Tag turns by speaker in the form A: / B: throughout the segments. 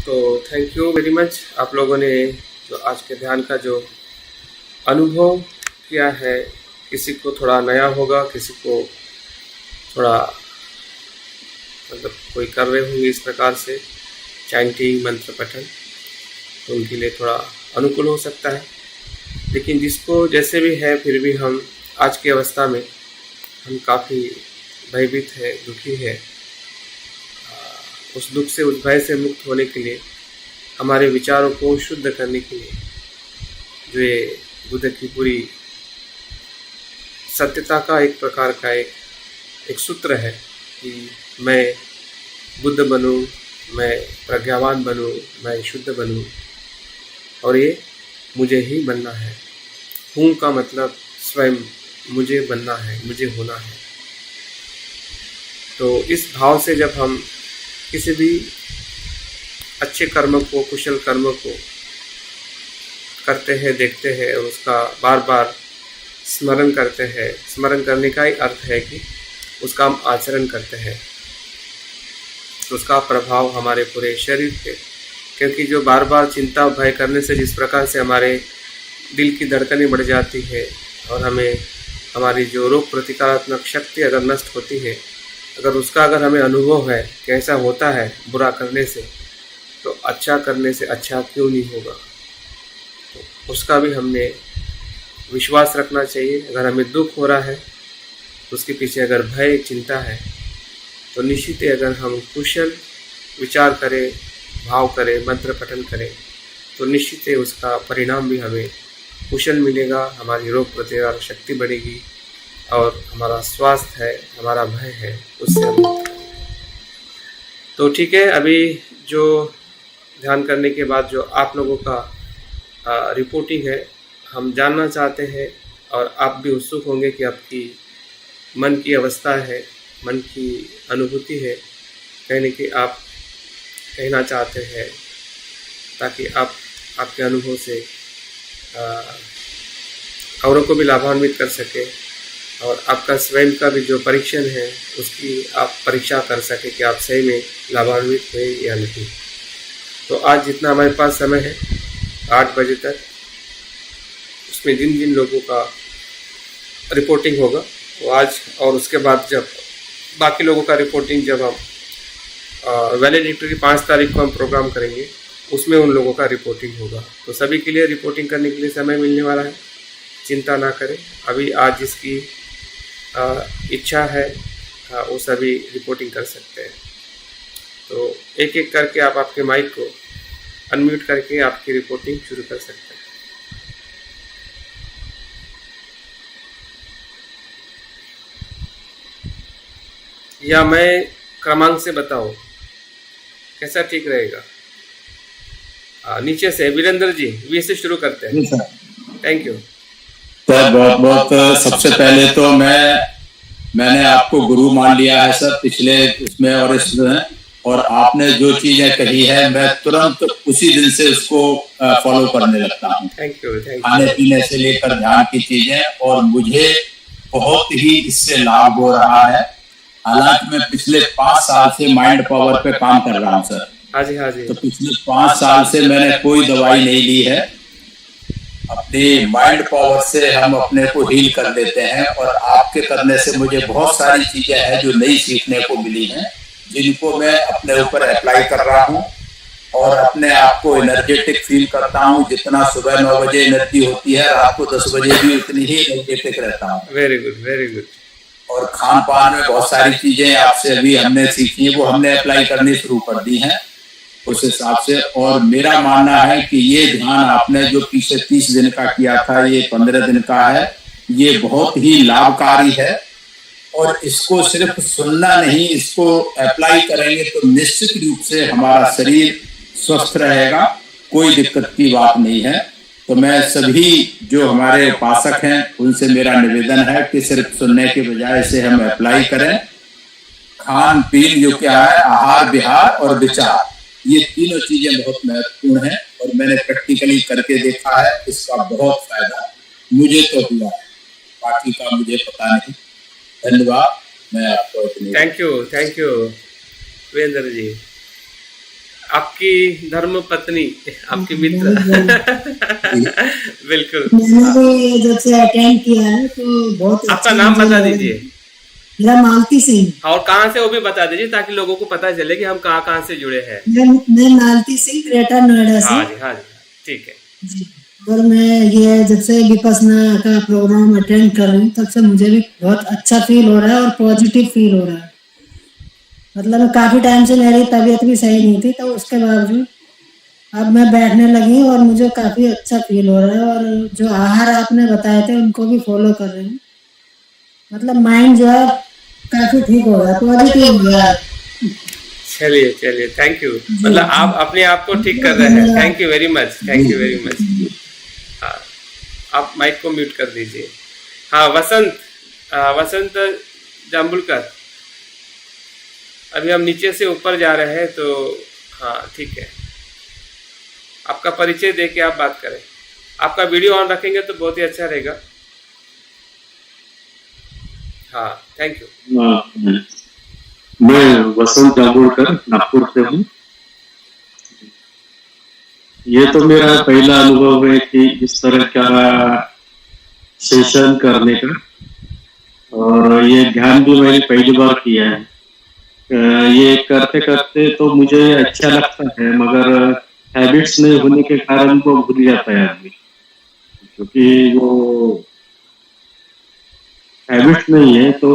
A: तो thank you very much आप लोगों ने जो आज के ध्यान का जो अनुभव किया है। किसी को थोड़ा नया होगा, किसी को थोड़ा मतलब कोई कर रहे होंगे इस प्रकार से चैंटिंग मंत्र पठन, तो उनके लिए थोड़ा अनुकूल हो सकता है। लेकिन जिसको जैसे भी है, फिर भी हम आज की अवस्था में हम काफ़ी भयभीत है, दुखी है। उस दुख से, उस भय से मुक्त होने के लिए, हमारे विचारों को शुद्ध करने के लिए जो ये बुद्ध की पूरी सत्यता का एक प्रकार का एक सूत्र है कि मैं बुद्ध बनूं, मैं प्रज्ञावान बनूं, मैं शुद्ध बनूं, और ये मुझे ही बनना है। हूँ का मतलब स्वयं मुझे बनना है, मुझे होना है। तो इस भाव से जब हम किसी भी अच्छे कर्म को, कुशल कर्म को करते हैं, देखते हैं और उसका बार बार स्मरण करते हैं, स्मरण करने का ही अर्थ है कि उसका हम आचरण करते हैं, तो उसका प्रभाव हमारे पूरे शरीर पे, क्योंकि जो बार बार चिंता भय करने से जिस प्रकार से हमारे दिल की धड़कनें बढ़ जाती है और हमें हमारी जो रोग प्रतिकारात्मक शक्ति अगर नष्ट होती है, अगर हमें अनुभव है कि ऐसा होता है बुरा करने से, तो अच्छा करने से अच्छा क्यों नहीं होगा। तो उसका भी हमने विश्वास रखना चाहिए। अगर हमें दुख हो रहा है तो उसके पीछे अगर भय चिंता है, तो निश्चित ही अगर हम कुशल विचार करें, भाव करें, मंत्र पठन करें, तो निश्चित ही उसका परिणाम भी हमें कुशल मिलेगा। हमारी रोग प्रतिरोधक शक्ति बढ़ेगी और हमारा स्वास्थ्य है, हमारा भय है, उससे हम मुक्त होंगे। तो ठीक है, अभी जो ध्यान करने के बाद जो आप लोगों का रिपोर्टिंग है, हम जानना चाहते हैं और आप भी उत्सुक होंगे कि आपकी मन की अवस्था है, मन की अनुभूति है, कहने की आप कहना चाहते हैं, ताकि आप आपके अनुभव से औरों को भी लाभान्वित कर सके और आपका स्वयं का भी जो परीक्षण है उसकी आप परीक्षा कर सके कि आप सही में लाभान्वित हुए या नहीं। तो आज जितना हमारे पास समय है 8 बजे तक, उसमें जिन जिन लोगों का रिपोर्टिंग होगा वो आज, और उसके बाद जब बाकी लोगों का रिपोर्टिंग जब हम वैलिडिटी की 5 तारीख को हम प्रोग्राम करेंगे, उसमें उन लोगों का रिपोर्टिंग होगा। तो सभी के लिए रिपोर्टिंग करने के लिए समय मिलने वाला है, चिंता ना करें। अभी आज जिसकी इच्छा है वो सभी रिपोर्टिंग कर सकते हैं। तो एक एक करके आप आपके माइक को अनम्यूट करके आपकी रिपोर्टिंग शुरू कर सकते हैं। या मैं क्रमांक से बताऊं, कैसा ठीक रहेगा? नीचे से वीरेंद्र जी, वी से शुरू करते हैं। Thank you
B: sir. बहुत बहुत सबसे पहले तो मैंने आपको गुरु मान लिया है सर, पिछले इसमें और इसमें, और आपने जो चीजें कही है मैं तुरंत उसी दिन से उसको फॉलो करने लगता हूँ।
A: Thank you.
B: खाने पीने से लेकर ध्यान की चीजें, और मुझे बहुत ही इससे लाभ हो रहा है। हालांकि मैं पिछले 5 साल से माइंड पावर पे काम कर रहा हूँ सर।
A: हाँ जी।
B: तो पिछले 5 साल से मैंने कोई दवाई नहीं ली है। अपनी माइंड पावर से हम अपने को हील कर लेते हैं, और आपके करने से मुझे बहुत सारी चीजें हैं जो नई सीखने को मिली हैं, जिनको मैं अपने ऊपर अप्लाई कर रहा हूँ और अपने आप को एनर्जेटिक फील करता हूँ। जितना सुबह 9 बजे एनर्जी होती है, रात को 10 बजे भी उतनी ही एनर्जेटिक रहता हूँ।
A: Very good, very good.
B: और खान पान में बहुत सारी चीजें आपसे अभी हमने सीखी है, वो हमने अप्लाई करनी शुरू कर दी हैं उस हिसाब से। और मेरा मानना है कि ये ध्यान आपने जो पीछे 30 दिन का किया था, ये 15 दिन का है, ये बहुत ही लाभकारी है। और इसको सिर्फ सुनना नहीं, इसको अप्लाई करेंगे तो निश्चित रूप से हमारा शरीर स्वस्थ रहेगा, कोई दिक्कत की बात नहीं है। तो मैं सभी जो हमारे उपासक हैं उनसे मेरा निवेदन है कि सिर्फ सुनने के बजाय इसे हम अप्लाई करें। खान पीन जो क्या है, आहार विहार और विचार, ये तीनों चीजें बहुत महत्वपूर्ण हैं, और मैंने प्रैक्टिकली करके देखा है, इसका बहुत फायदा मुझे तो हुआ है, बाकी का मुझे पता नहीं। धन्यवाद। मैं आपको
A: थैंक यू वीरेंद्र जी। आपकी धर्म पत्नी, आपकी मित्र। बिल्कुल।
C: मैंने भी जब से अटेंड किया है तो बहुत
A: आपका
C: अच्छा
A: नाम
C: मुझे
A: बता
C: लगा।
A: दीजिए
C: मेरा मालती सिंह।
A: और कहाँ से वो भी बता दीजिए ताकि लोगों को पता चले कि हम कहाँ कहाँ से जुड़े हैं।
C: मैं मालती सिंह, ग्रेटर नोएडा से।
A: हाँ जी, हाँ जी, ठीक है
C: जी। और मैं ये जब से विपस्सना का प्रोग्राम अटेंड कर रही हूँ तब से मुझे भी बहुत अच्छा फील हो रहा है और पॉजिटिव फील हो रहा है। मतलब काफी टाइम से मेरी तबीयत भी सही नहीं थी, तो उसके बावजूद अब मैं बैठने लगी और मुझे काफी अच्छा फील हो रहा है। और जो आहार आपने बताए थे उनको भी फॉलो कर रही हूँ। मतलब माइंड जो है काफी ठीक हो गया, पॉजिटिव हो गया।
A: चलिए चलिए, थैंक यू।
C: जी।
A: मतलब आप अपने आप को ठीक कर रहे हैं। Thank you very much, thank you very much. हाँ, आप माइक को म्यूट कर दीजिए। हाँ, वसंत जाम्बुलकर, अभी हम नीचे से ऊपर जा रहे हैं, तो हाँ ठीक है, आपका परिचय दे के आप बात करें। आपका वीडियो ऑन रखेंगे तो बहुत ही अच्छा रहेगा। हाँ, थैंक यू।
D: मैं वसंत जाम्बुलकर नागपुर से हूँ। ये तो मेरा पहला अनुभव है कि इस तरह का सेशन करने का, और ये ध्यान भी मैंने पहली बार किया है। ये करते करते तो मुझे अच्छा लगता है, मगर हैबिट्स नहीं होने के कारण वो भूल जाता है आदमी, क्योंकि वो हैबिट नहीं है। तो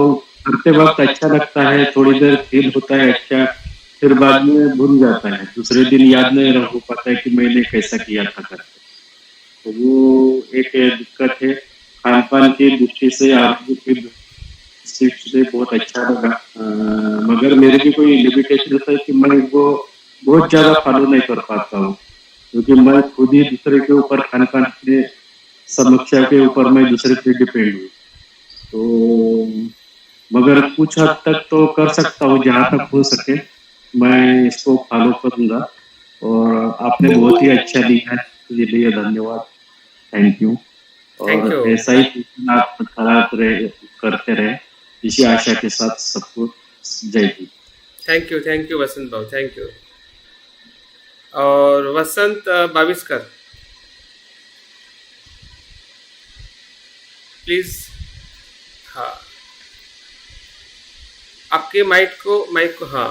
D: करते वक्त अच्छा लगता है, थोड़ी देर फील होता है अच्छा, फिर बाद में भूल जाता है, दूसरे दिन याद नहीं रह पाता है कि मैंने कैसा किया था करके। तो वो एक दिक्कत है। खान पान की दृष्टि से आपको फिर से बहुत अच्छा लगा, मगर मेरे भी कोई लिमिटेशन है कि मैं वो बहुत ज्यादा फॉलो नहीं कर पाता हूँ, क्योंकि मैं खुद ही दूसरे के ऊपर खान पान के समस्या के ऊपर मैं दूसरे पे डिपेंड हूँ। तो मगर कुछ हद तक तो कर सकता हूँ, जहाँ तक हो सके मैं इसको फॉलो करूंगा। और आपने बहुत ही अच्छा दिया है, इसके लिए धन्यवाद, थैंक यू।
A: Thank you.
D: और ऐसा ही आप करते रहे, इसी आशा के साथ सबको जय हिंद।
A: थैंक यू वसंत भाव, थैंक यू। और वसंत बाविस्कर, प्लीज। हाँ, आपके माइक को हाँ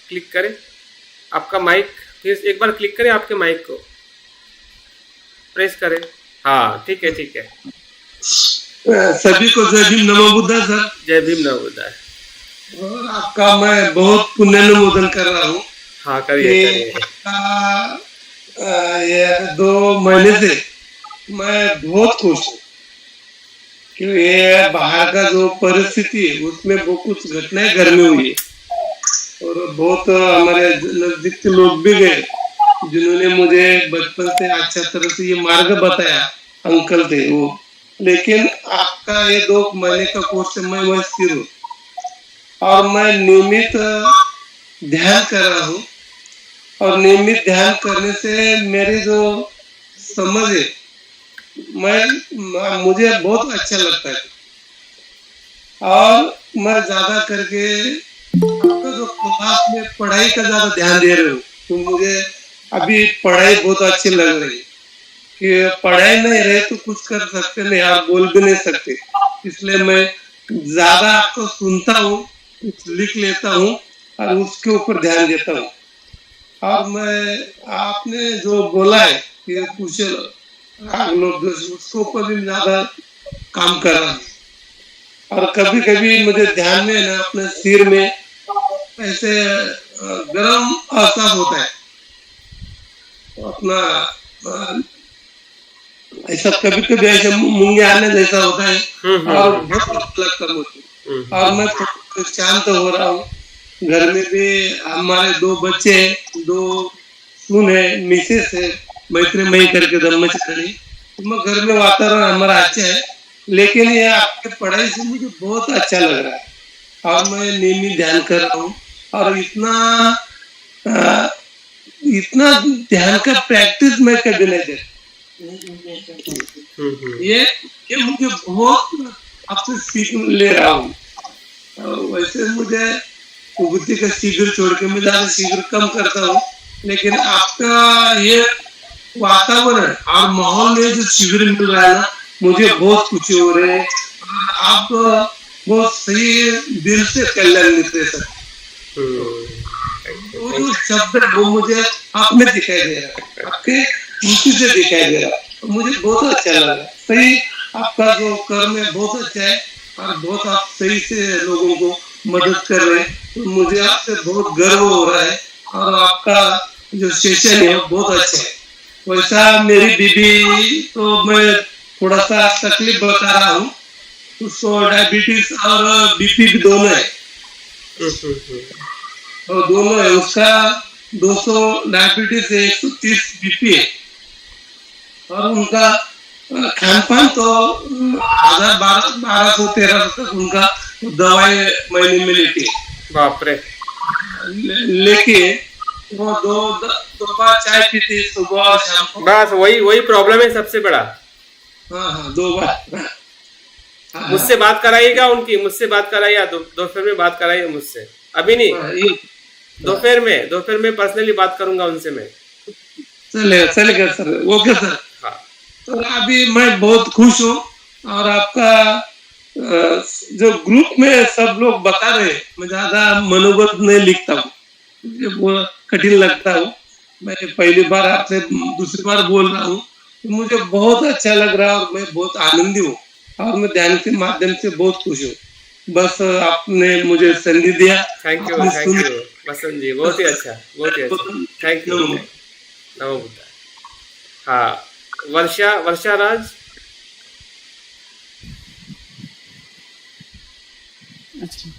A: क्लिक करें। आपका माइक फिर एक बार क्लिक करें, आपके माइक को प्रेस करें। हाँ, ठीक है ठीक है।
E: सभी को जय भीम नमो बुद्धा सर।
A: जय भीम नमो बुद्धा।
E: और आपका मैं बहुत पुण्यानुमोदन कर रहा हूँ।
A: हाँ, करिए।
E: ये 2 महीने से मैं बहुत खुश हूँ कि ये बाहर का जो परिस्थिति है उसमें बहुत कुछ घटनाएं घर में हुई है, और बहुत हमारे नजदीक के लोग भी गए जिन्होंने मुझे बचपन से अच्छा तरह से ये मार्ग बताया, अंकल थे वो। लेकिन आपका ये 2 महीने का कोर्स मैं वह स्थिर हूँ और मैं नियमित ध्यान कर रहा हूँ, और नियमित ध्यान करने से मेरी जो समझ है मुझे बहुत अच्छा लगता है। और मैं ज्यादा करके आपका जो क्लास में पढ़ाई का ज्यादा ध्यान दे रहा हूँ, तो मुझे अभी पढ़ाई बहुत अच्छी लग रही है कि पढ़ाई नहीं रहे तो कुछ कर सकते नहीं, आप बोल भी नहीं सकते। इसलिए मैं ज्यादा आपको सुनता हूँ, कुछ लिख लेता हूँ और उसके ऊपर ध्यान देता हूँ। और मैं आपने जो बोला है कि कुशल लोग, उसके ऊपर भी ज्यादा काम कर रहा हूँ। और कभी कभी मुझे ध्यान में ना अपने सिर में ऐसे गर्म एहसास होता है, तो अपना ऐसा कभी कभी ऐसे मूंगे आने जैसा होता है और बहुत अच्छा लगता है मुझे। और मैं शांत हो रहा हूँ। घर में भी हमारे 2 बच्चे हैं, 2 सुन है, मिसेस है, मैत्री मई करके ब्रह्मचारी। तो घर में वातावरण हमारा अच्छा है, लेकिन ये आपके पढ़ाई से मुझे बहुत अच्छा लग रहा है और मैं नियमित ध्यान कर रहा हूँ। और इतना ध्यान का प्रैक्टिस मैं कभी नहीं देखा। ये मुझे बहुत आपसे सीख ले रहा हूँ। वैसे मुझे विभूति का शिविर छोड़ के मैं ज्यादा शिविर कम करता हूँ, लेकिन आपका ये वातावरण और माहौल में जो शिविर मिल रहा है ना, मुझे बहुत खुशी हो रही है। आप बहुत सही दिल से कल्याण मिलते सर। वो जो शब्द है वो मुझे आप में दिखाई दे रहा है, आपके मुख से दिखाई दे रहा है, मुझे बहुत अच्छा लगा। सही आपका जो कर्म है बहुत अच्छा है और बहुत आप सही से लोगों को मदद कर रहे हैं, तो मुझे आपसे बहुत गर्व हो रहा है। और आपका जो सेशन है बहुत अच्छा है। वैसा मेरी बीबी तो मैं थोड़ा सा तकलीफ बता रहा हूँ, उसको डायबिटीज और बीपी भी दोनों है, और दोनों है। उसका 200 डायबिटीज है, 130 बीपी है, और उनका खान पान तो 1200-1300 तक उनका दवाई महीने में लेती है।
A: बाप रे।
E: लेकिन वो दो बार चाय पीती सुबह और शाम को।
A: बस वही प्रॉब्लम है सबसे बड़ा।
E: हाँ 2 बार।
A: मुझसे बात कराइएगा, उनकी मुझसे बात कराइए, दोपहर में बात कराइए मुझसे, अभी नहीं, दोपहर में पर्सनली बात करूंगा उनसे मैं।
E: चलेगा सर, ओके सर।
A: हाँ।
E: तो अभी मैं बहुत खुश हूँ, और आपका जो ग्रुप में सब लोग बता रहे, मैं ज्यादा मनोगत नहीं लिखता हूँ, मुझे वो कठिन लगता है। मैं पहली बार आपसे दूसरी बार बोल रहा हूँ, तो मुझे बहुत अच्छा लग रहा है और मैं बहुत आनंदी हूँ, और मैं ध्यान के माध्यम से बहुत खुश हूँ। बस आपने मुझे संधि दिया।
A: थैंक यू वसंत जी, बहुत ही अच्छा, थैंक यू। नमो बुद्धाय। हाँ, वर्षा राज।
F: अच्छा,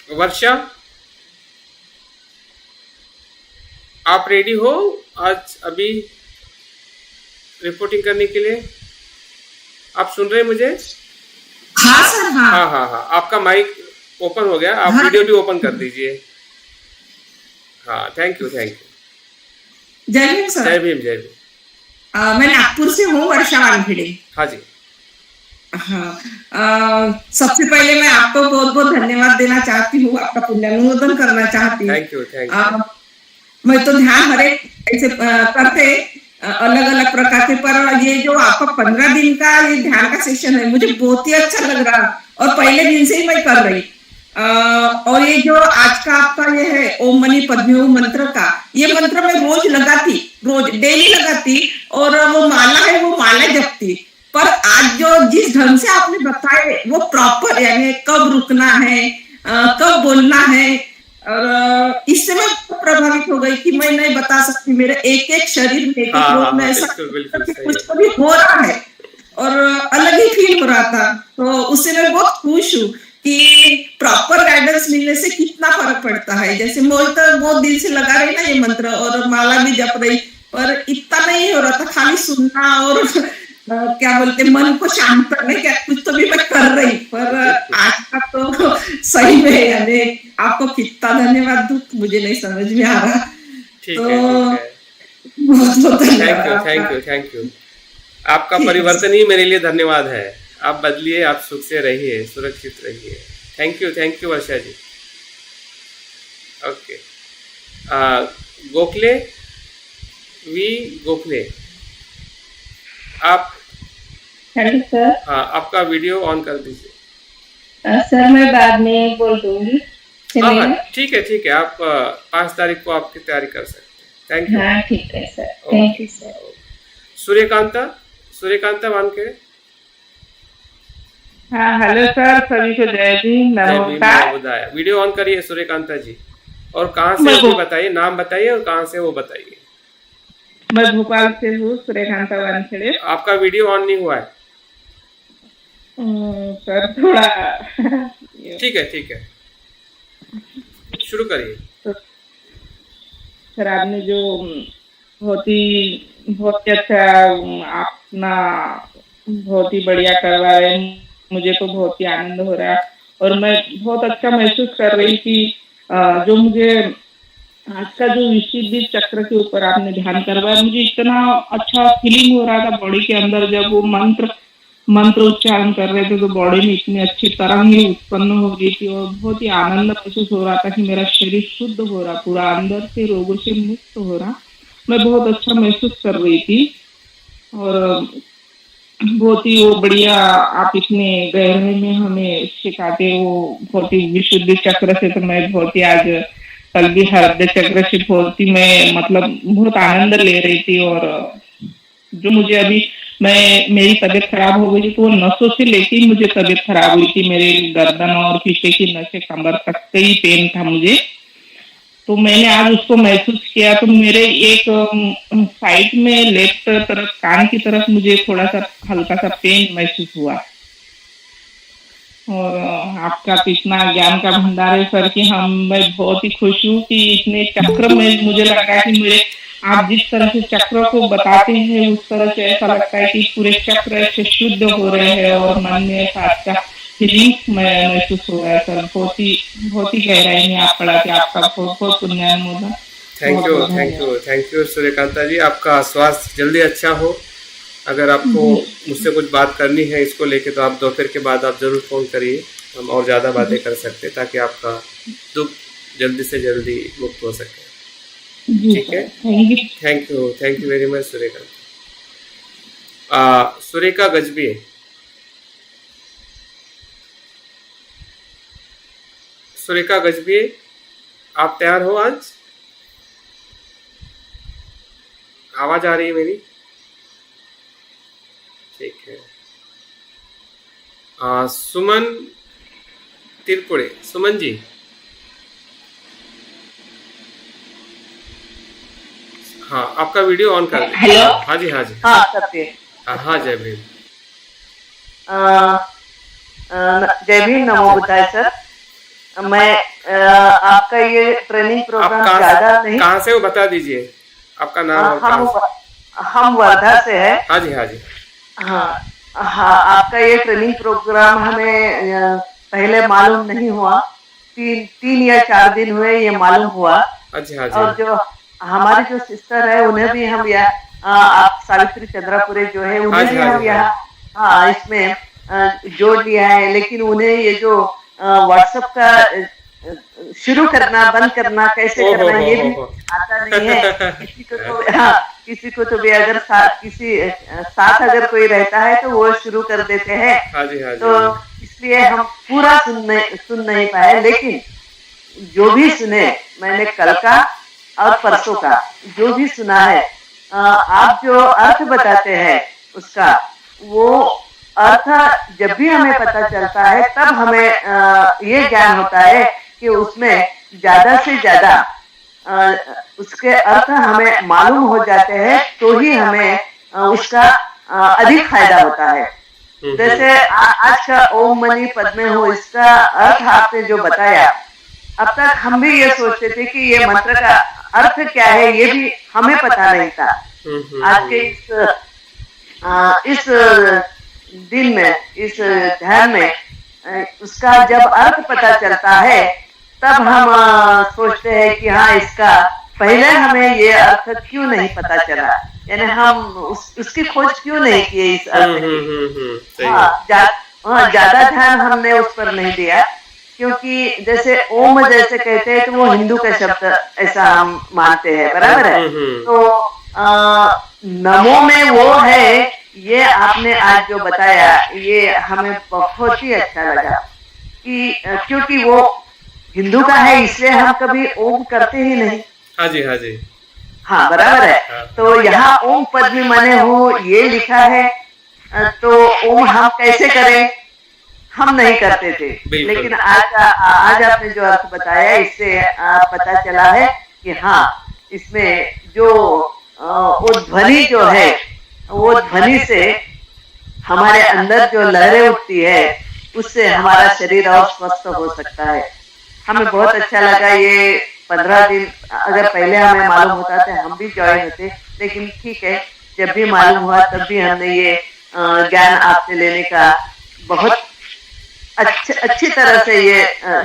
A: वर्षा, आप रेडी हो आज अभी रिपोर्टिंग करने के लिए? आप सुन रहे हैं मुझे?
F: हाँ सर।
A: हाँ, आपका माइक ओपन हो गया, आप वीडियो भी ओपन कर दीजिए। हाँ, thank you.
F: Jai Bhim sir.
A: Jai Bhim.
F: मैं नागपुर से हूँ, वर्षा वानखेड़े।
A: हाँ जी।
F: हाँ, सबसे पहले मैं आपको बहुत बहुत धन्यवाद देना चाहती हूँ, आपका पुण्यानुमोदन करना चाहती हूँ।
A: Thank you.
F: मैं तो ध्यान हर एक ऐसे करते अलग अलग प्रकार के, पर ये जो आपका 15 दिन का ये ध्यान का सेशन है, मुझे बहुत ही अच्छा लग रहा, और पहले दिन से ही मैं कर रही। और ये जो आज का आपका ये है ओम मनी पद्मे ओम मंत्र का, ये मंत्र मैं रोज डेली लगाती, और वो माला है वो माला जपती। पर आज जो जिस ढंग से आपने बताए वो प्रॉपर, यानी कब रुकना है, कब बोलना है, और इससे मैं प्रभावित हो गई कि मैं नहीं बता सकती, मेरे एक शरीर में एक रोग में ऐसा कुछ तो भी हो रहा है, और अलग ही फील हो रहा था। तो उससे मैं बहुत खुश हूँ कि प्रॉपर गाइडेंस मिलने से कितना फर्क पड़ता है। जैसे मैं तो बहुत दिल से लगा रही ना ये मंत्र, और माला भी जप रही, पर इतना नहीं हो रहा था, खाली सुनना और क्या बोलते मन को शांत करने का कुछ तो भी मैं कर रही। पर आज का तो सही में, यानी आपको कितना धन्यवाद दूं मुझे नहीं समझ में आ रहा।
A: ठीक है।
F: बहुत धन्यवाद।
A: Thank you. आपका परिवर्तन ही मेरे लिए धन्यवाद है। आप बदलिए, आप सुख से रहिए, सुरक्षित रहिए। Thank you Varsha ji. Okay, Gokhale आप।
G: Hello sir.
A: हाँ, आपका वीडियो ऑन कर दीजिए।
G: सर मैं बाद में बोल दूंगी।
A: हाँ, ठीक है। आप 5 तारीख को आपकी तैयारी कर सकते हैं। Thank you.
G: हाँ ठीक है sir, thank you sir.
A: Suryakanta Wankhede.
H: हाँ हेलो सर, सभी को जय भीम, नमस्कार।
A: वीडियो ऑन करिए सूर्यकांता जी, और कहाँ से वो बताइए, नाम बताइए और कहाँ से वो बताइए।
H: मैं भोपाल से हूँ, सूर्यकांता वानखेड़े।
A: आपका वीडियो ऑन नहीं हुआ है
H: सर, थोड़ा
A: ठीक है, शुरू करिए।
H: तो सर आपने जो बहुत ही अच्छा अपना बहुत ही बढ़िया करवा रहे हैं, मुझे तो बहुत ही आनंद हो रहा है, और मैं बहुत अच्छा महसूस कर रही कि जो मुझे आज का जो विशुद्धि चक्र के ऊपर आपने ध्यान करवाया, मुझे इतना अच्छा फीलिंग हो रहा था बॉडी के अंदर जब वो मंत्र मंत्र उच्चारण कर रहे थे तो बॉडी में इतनी अच्छी तरंगे उत्पन्न हो गई थी और बहुत ही आनंद महसूस हो रहा था कि मेरा शरीर शुद्ध हो रहा, पूरा अंदर से रोगों से मुक्त हो रहा। मैं बहुत अच्छा महसूस कर रही थी और बहुत ही वो बढ़िया। आप इतने गहरे में हमें सिखाते हो बहुत ही विशुद्ध चक्र से, तो मैं बहुत ही आज कल भी हृदय चक्र से बहुत ही मैं मतलब बहुत आनंद ले रही थी। और जो मुझे अभी मेरी तबीयत खराब हो गई थी तो वो नसों से लेके मुझे तबीयत खराब हुई थी, मेरे गर्दन और पीछे की नसें कमर तक कई पेन था मुझे। तो मैंने आज उसको महसूस किया तो मेरे एक साइड में लेफ्ट तरफ कान की तरफ मुझे थोड़ा सा हल्का सा पेन महसूस हुआ। और आपका तो इतना ज्ञान का भंडार है सर कि मैं बहुत ही खुश हूँ कि इतने चक्र में मुझे लगा कि मेरे आप जिस तरह से चक्र को बताते हैं उस तरह से ऐसा लगता है कि पूरे चक्र ऐसे शुद्ध हो रहे हैं और मन में ऐसा अच्छा फीलिंग्स महसूस हो रहा है सर। बहुत ही गहराई में आप पढ़ाते, आपका बहुत बहुत पुण्यानुमोदन।
A: थैंक यू सूर्यकांता जी। आपका स्वास्थ्य जल्दी अच्छा हो। अगर आपको मुझसे कुछ बात करनी है इसको लेके तो आप दोपहर के बाद आप जरूर फोन करिए, हम और ज़्यादा बातें कर सकते हैं ताकि आपका दुख जल्दी से जल्दी मुक्त हो सके। ठीक है, thank you very much Suryakant. Surekha Gajbi, Surekha Gajbi, आप तैयार हो? आज आवाज आ रही है मेरी? ठीक है। सुमन तिरपुड़े, सुमन जी हाँ, आपका वीडियो ऑन कर।
I: हेलो।
A: हाँ जी हाँ
I: सत्य।
A: हाँ जय भीम।
I: जय भीम, नमो बुद्धाय सर। मैं आपका ये ट्रेनिंग प्रोग्राम ज्यादा नहीं।
A: कहाँ से वो बता दीजिए आपका नाम?
I: हम वर्धा से है।
A: हाँ जी।
I: हाँ, आपका ये ट्रेनिंग प्रोग्राम हमें पहले मालूम नहीं हुआ। 3 या 4 दिन हुए ये मालूम हुआ।
A: अच्छा जी।
I: और जो हमारी जो सिस्टर है उन्हें भी हम आप सावित्री चंद्रापुरे जो है उन्हें भी हम यहाँ इसमें जोड़ लिया है। लेकिन उन्हें ये जो व्हाट्सएप का शुरू करना बंद करना कैसे करना ये भी आता नहीं है। किसी को तो भी अगर किसी साथ अगर कोई रहता है तो वो शुरू कर देते हैं। तो इसलिए हम पूरा सुन नहीं पाए। लेकिन जो भी सुने, मैंने कल का और परसों का जो भी सुना है, आप जो अर्थ बताते हैं उसका वो अर्थ जब भी हमें पता चलता है तब हमें ये ज्ञान होता है कि उसमें ज्यादा से ज्यादा उसके अर्थ हमें मालूम हो जाते हैं तो ही हमें उसका अधिक फायदा होता है। जैसे आज का ओम मनी पद्मे हो, इसका अर्थ आपने जो बताया, अब तक हम भी ये सोचते थे कि ये मंत्र का अर्थ क्या है ये भी हमें पता नहीं था। आज के इस दिन में, इस ध्यान में उसका जब अर्थ पता चलता है तब हम सोचते हैं कि हाँ, इसका पहले हमें ये अर्थ क्यों नहीं पता चला, यानी हम उसकी खोज क्यों नहीं की इस अर्थ की। ज्यादा ध्यान हमने उस पर नहीं दिया, क्योंकि जैसे ओम जैसे कहते हैं तो वो हिंदू का शब्द ऐसा हम मानते हैं, बराबर है। तो नमो में वो है, ये आपने आज जो बताया ये हमें बहुत ही अच्छा लगा कि क्योंकि वो हिंदू का है इसलिए हम कभी ओम करते ही नहीं।
A: हाँ जी
I: हाँ, बराबर है। तो यहाँ ओम पद भी माने हो ये लिखा है, तो ओम हम कैसे करें, हम नहीं करते थे। लेकिन आज आपने जो अर्थ बताया इससे पता चला है कि हाँ, इसमें जो वो ध्वनि जो है वो ध्वनि से हमारे अंदर जो लहरें उठती है उससे हमारा शरीर और स्वस्थ हो सकता है। हमें बहुत अच्छा लगा। ये 15 दिन अगर पहले हमें मालूम होता था हम भी ज्वाइन होते, लेकिन ठीक है, जब भी मालूम हुआ तब भी हमने ये ज्ञान आपसे लेने का बहुत अच्छी तरह से ये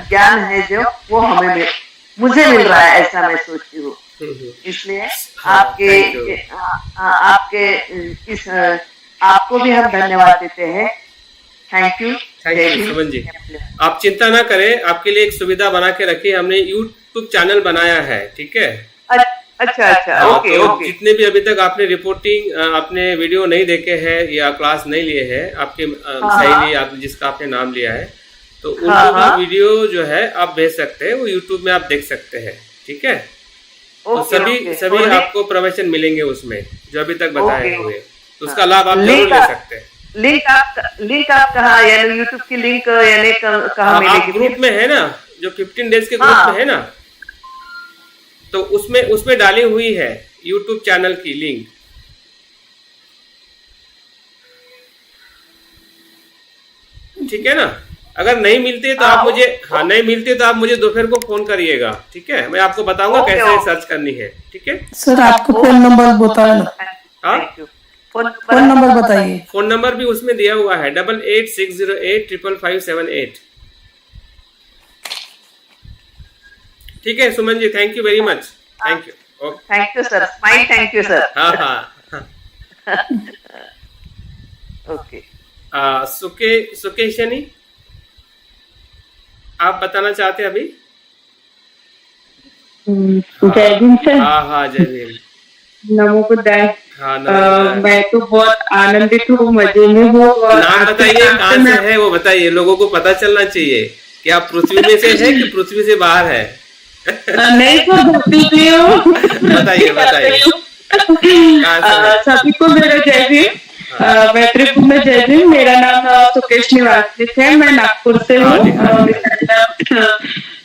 I: ज्ञान है जो वो मुझे मिल रहा है, ऐसा मैं सोचती हूँ। इसलिए आपके इस आपको भी हम धन्यवाद देते हैं। Thank you
A: Suman ji. आप चिंता ना करें, आपके लिए एक सुविधा बना के रखी, हमने यूट्यूब चैनल बनाया है, ठीक है।
I: अच्छा अच्छा, ओके
A: तो
I: ओके।
A: जितने भी अभी तक आपने रिपोर्टिंग आपने वीडियो नहीं देखे हैं या क्लास नहीं लिए हैं, आपके सहेली आप जिसका आपने नाम लिया है, तो उनको भी वीडियो जो है आप भेज सकते हैं, वो यूट्यूब में आप देख सकते हैं, ठीक है। तो सभी आपको प्रवचन मिलेंगे उसमें जो अभी तक बताए हुए, तो उसका लाभ आप जरूर ले सकते हैं।
I: लिंक आप कहाँ, यानी यूट्यूब की लिंक यानी कहाँ मिलेगी?
A: ग्रुप में है ना, जो 15 डेज के ग्रुप में है ना, तो उसमें डाली हुई है यूट्यूब चैनल की लिंक। ठीक है ना। अगर नहीं मिलती है तो आप मुझे नहीं मिलती है तो आप मुझे दोपहर को फोन करिएगा, ठीक है। मैं आपको बताऊंगा कैसे सर्च करनी है, ठीक है।
C: सर आपको फोन नंबर बताया ना?
A: हाँ,
C: फोन नंबर बताइए।
A: फोन नंबर भी उसमें दिया हुआ है 8860855578। ठीक है Suman ji, thank you very much. Thank you.
I: Thank you sir, fine, thank you sir.
A: हाँ।
I: ओके।
A: सुकेशनी, आप बताना चाहते हैं अभी?
H: जय भीम सर।
A: हाँ जय भीम।
H: नमो बुद्धाय।
A: हाँ,
H: मैं तो बहुत आनंदित हूँ, मजे में हूँ।
A: नाम बताइए, कहाँ से है वो बताइए, लोगों को पता चलना चाहिए कि आप पृथ्वी में से है कि पृथ्वी से बाहर है।
H: नहीं तो धरती हूँ।
A: बताइए।
H: सभी को मेरा जय भीम। मैत्रीपुर में जय भीम। मेरा नाम सुकेश निवासी है, मैं नागपुर से हूँ।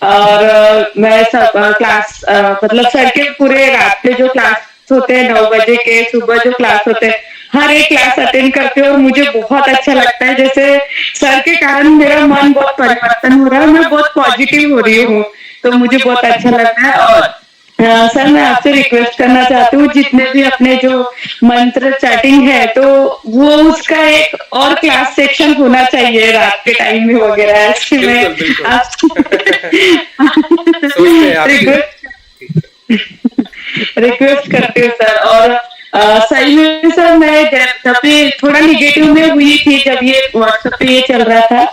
H: और मैं सब क्लास मतलब सर के पूरे रात के जो क्लास होते हैं 9 बजे के, सुबह जो क्लास होते हैं, हर एक क्लास अटेंड करते हो और मुझे बहुत अच्छा लगता है। जैसे सर के कारण मेरा मन बहुत परिवर्तन हो रहा है, मैं बहुत पॉजिटिव हो रही हूँ, तो मुझे बहुत अच्छा लगता है। और सर मैं आपसे रिक्वेस्ट करना चाहती हूँ, जितने भी अपने जो मंत्र चैटिंग है तो वो उसका एक और क्लास सेक्शन होना चाहिए रात के टाइम में वगैरह, ऐसे में रिक्वेस्ट करती हूँ सर। और सही में सर मैं जब भी थोड़ा निगेटिव में हुई थी जब ये व्हाट्सएप पे ये चल रहा था,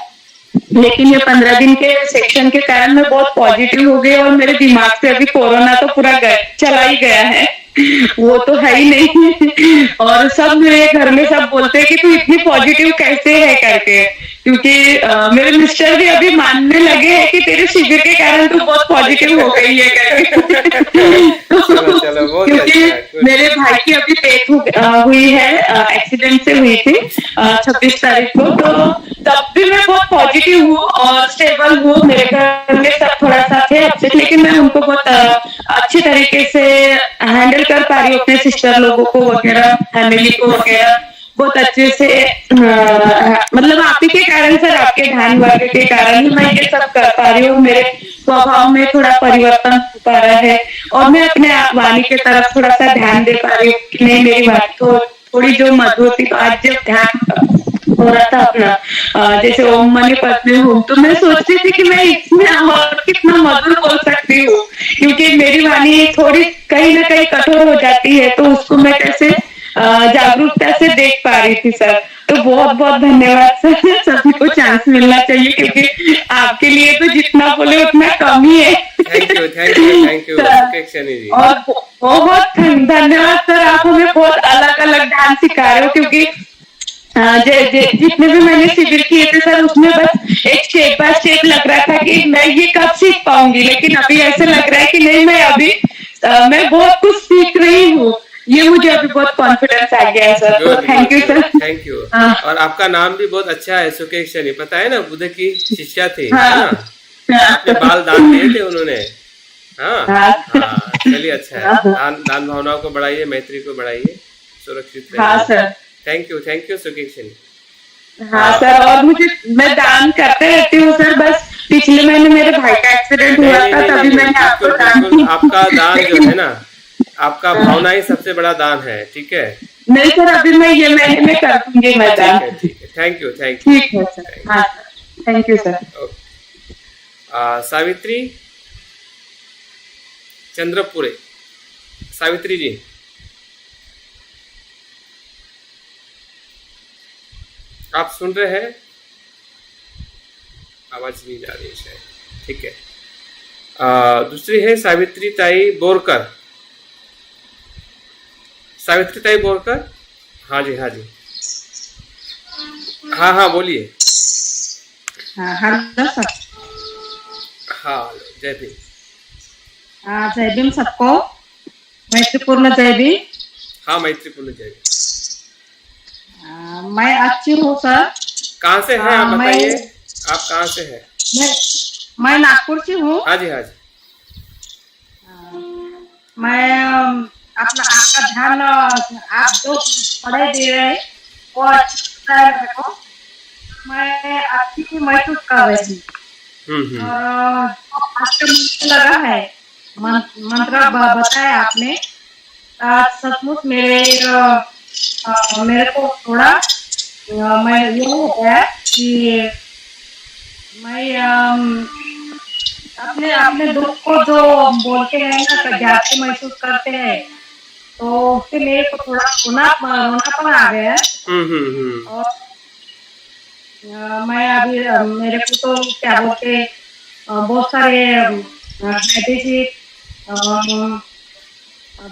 H: लेकिन ये 15 दिन के सेक्शन के कारण मैं बहुत पॉजिटिव हो गई और मेरे दिमाग से अभी कोरोना तो पूरा चला ही गया है, वो तो है ही नहीं। और सब मेरे घर में सब बोलते हैं कि तू इतनी पॉजिटिव कैसे है करके, क्योंकि मेरे मिस्टर भी अभी मानने लगे हैं कि तेरे शिविर के कारण तू बहुत पॉजिटिव हो गई है करके। क्योंकि मेरे भाई की अभी डेथ हुई है, एक्सीडेंट से हुई थी 26 तारीख को, तो तब भी मैं बहुत पॉजिटिव हूँ और स्टेबल हूँ। मेरे घर में सब थोड़ा सा थे अपसेट, लेकिन मैं उनको बहुत अच्छे तरीके से हैंडल कर पा रही हूँ, अपने सिस्टर लोगों को वगैरह, फैमिली को वगैरह बहुत अच्छे से। मतलब आप ही के कारण सर, आपके ध्यान वर्ग के कारण ही मैं ये सब कर पा रही हूँ। मेरे स्वभाव में थोड़ा परिवर्तन हो पा रहा है और मैं अपने वाणी के तरफ थोड़ा सा ध्यान दे पा रही हूँ कि नहीं मेरी बात को थोड़ी जो मधुर थी, तो आज जब ध्यान हो रहा था अपना जैसे ओम मनी पद्मे हूँ, तो मैं सोचती थी कि मैं इसमें और कितना मधुर बोल सकती हूँ, क्योंकि मेरी वाणी थोड़ी कहीं ना कहीं कठोर हो जाती है, तो उसको मैं कैसे जागरूकता से देख पा रही थी सर। तो बहुत बहुत धन्यवाद सर, सभी को चांस मिलना चाहिए, क्योंकि आपके लिए तो जितना बोले उतना कम ही है।
A: Thank you.
H: और बहुत धन्यवाद सर, आप हमें बहुत अलग अलग डांस सिखा रहे हो, क्योंकि जितने भी मैंने शिविर किए थे सर, उसमें बस एक स्टेप बाय स्टेप लग रहा था कि मैं ये कब सीख पाऊंगी, लेकिन अभी ऐसे लग रहा है कि नहीं, मैं अभी मैं बहुत कुछ सीख रही हूँ, ये मुझे अभी बहुत कॉन्फिडेंस आ गया है सर। तो thank you sir.
A: Thank you. और आपका नाम भी बहुत अच्छा है, सुकेशनी, पता है ना, बुद्ध की शिष्या थी, है ना, अपने बाल दान दिए थे उन्होंने। हाँ चलिए, अच्छा है। दान भावनाओं को बढ़ाइए, मैत्री को बढ़ाइए, सुरक्षित रहिए।
H: हाँ सर,
A: थैंक यू सुकेशनी।
H: हाँ सर, और मैं दान करते रहती हूँ सर, बस पिछले महीने मेरे भाई का एक्सीडेंट हुआ था, तभी मैंने आपको दान।
A: आपका दान जो है ना, आपका भावना ही सबसे बड़ा दान है, ठीक है।
H: नहीं सर, अभी मैं ये महीने में कर दूंगी मैं दान।
A: ठीक है, थैंक यू।
H: ठीक है सर। हाँ sir, thank you sir.
A: Savitri Chandrapure, Savitri ji. आप सुन रहे हैं? आवाज नहीं जा रही है शायद, ठीक है। दूसरी है सावित्री ताई बोरकर। सावित्री ताई बोरकर, हाँ जी हाँ जी, हाँ हाँ बोलिए।
F: Hello sir.
A: हाँ जय भीम।
F: जय भीम सबको, मैत्रीपूर्ण जय भीम।
A: हाँ मैत्रीपूर्ण जय भीम।
F: मैं अच्छी हूँ सर।
A: कहाँ से हैं आप बताइए, आप कहाँ से हैं?
F: मैं नागपुर से हूँ।
A: हाँ जी हाँ जी।
F: मैं अपना आपका ध्यान, आप जो पढ़ाई दे रहे हैं वो अच्छा है मेरे को। मैं अच्छी महसूस कर रही हूँ। और आपका मंत्र लगा है, मंत्र बताया आपने, सचमुच मेरे को थोड़ा मैं ये हो गया कि मैं अपने दुख को जो बोलते हैं ना, जाते महसूस करते हैं, तो उससे मेरे को थोड़ा रोनापन आ गया है। और मैं अभी मेरे को तो क्या बोलते, बहुत सारे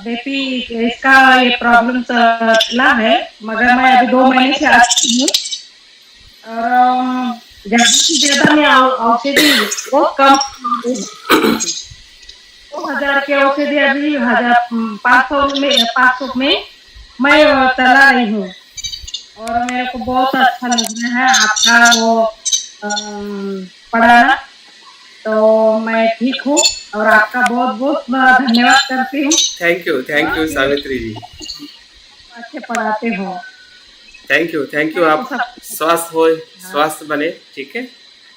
F: बीपी इसका ये प्रॉब्लम चला है, मगर मैं अभी 2 महीने से अच्छी हूँ। और ज्यादा से ज्यादा मैं औषधि बहुत कम, 2000 की औषधि अभी 500 में मैं चला रही हूँ। और मेरे को बहुत अच्छा लग रहा है आपका वो पढ़ाना, तो मैं ठीक हूँ और आपका बहुत बहुत धन्यवाद करती हूँ।
A: थैंक यू सावित्री जी,
F: अच्छे पढ़ाते हो।
A: Thank you. आप स्वस्थ बने, ठीक है।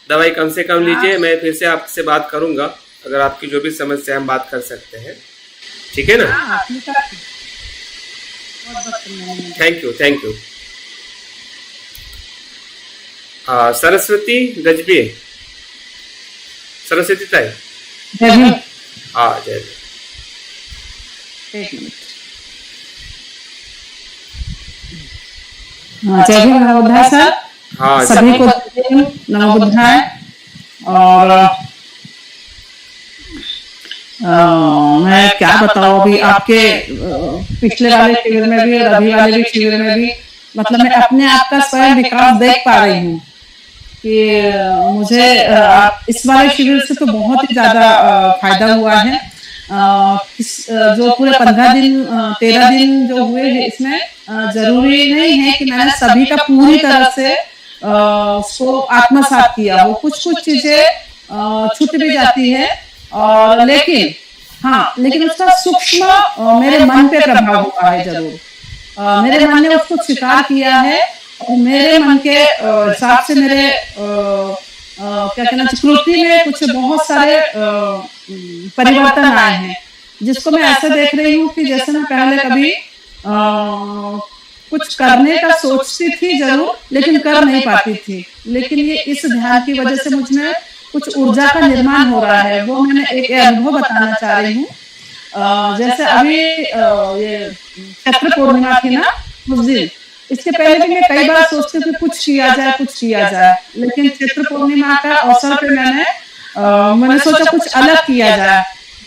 A: दवाई कम से कम लीजिए, मैं फिर से आपसे बात करूंगा, अगर आपकी जो भी समस्या है हम बात कर सकते हैं, ठीक है ना? Thank you. सरस्वती गजबी, सरस्वती ताई। हाँ जय भीम।
H: जय भीम नवोदय सर।
A: हाँ
H: सभी को नवोदय। और मैं क्या बताऊँ, अभी आपके पिछले वाले शिविर में भी और अभी वाले भी शिविर में भी, मतलब मैं अपने आप का स्वयं विकास देख पा रही हूँ कि मुझे इस वाले शिविर से तो बहुत ही ज्यादा फायदा हुआ है। जो पूरे 15 दिन 13 दिन जो हुए हैं, इसमें जरूरी नहीं है कि मैंने सभी का पूरी तरह से उसको आत्मसात किया हो, कुछ चीजें छूट भी जाती है। और लेकिन उसका सूक्ष्म मेरे मन पे प्रभाव हुआ है जरूर। मेरे मन ने उसको स्वीकार किया है और मेरे मन के हिसाब से मेरे क्या कहना, स्मृति में कुछ बहुत सारे परिवर्तन आए हैं, जिसको मैं ऐसा देख रही हूँ कि जैसे मैं पहले कभी कुछ करने का सोचती थी जरूर, लेकिन कर नहीं पाती थी। लेकिन ये इस ध्यान की वजह से मुझ में कुछ ऊर्जा का निर्माण हो रहा है, वो मैंने एक अनुभव बताना चाह रही हूँ। जैसे अभी ये चैत्र पूर्णिमा थी ना उस दिन, इसके पहले भी मैं कई बार सोचती हूँ कि कुछ किया जाए, लेकिन चैत्र पूर्णिमा का अवसर पे मैंने सोचा कुछ अलग किया जाए।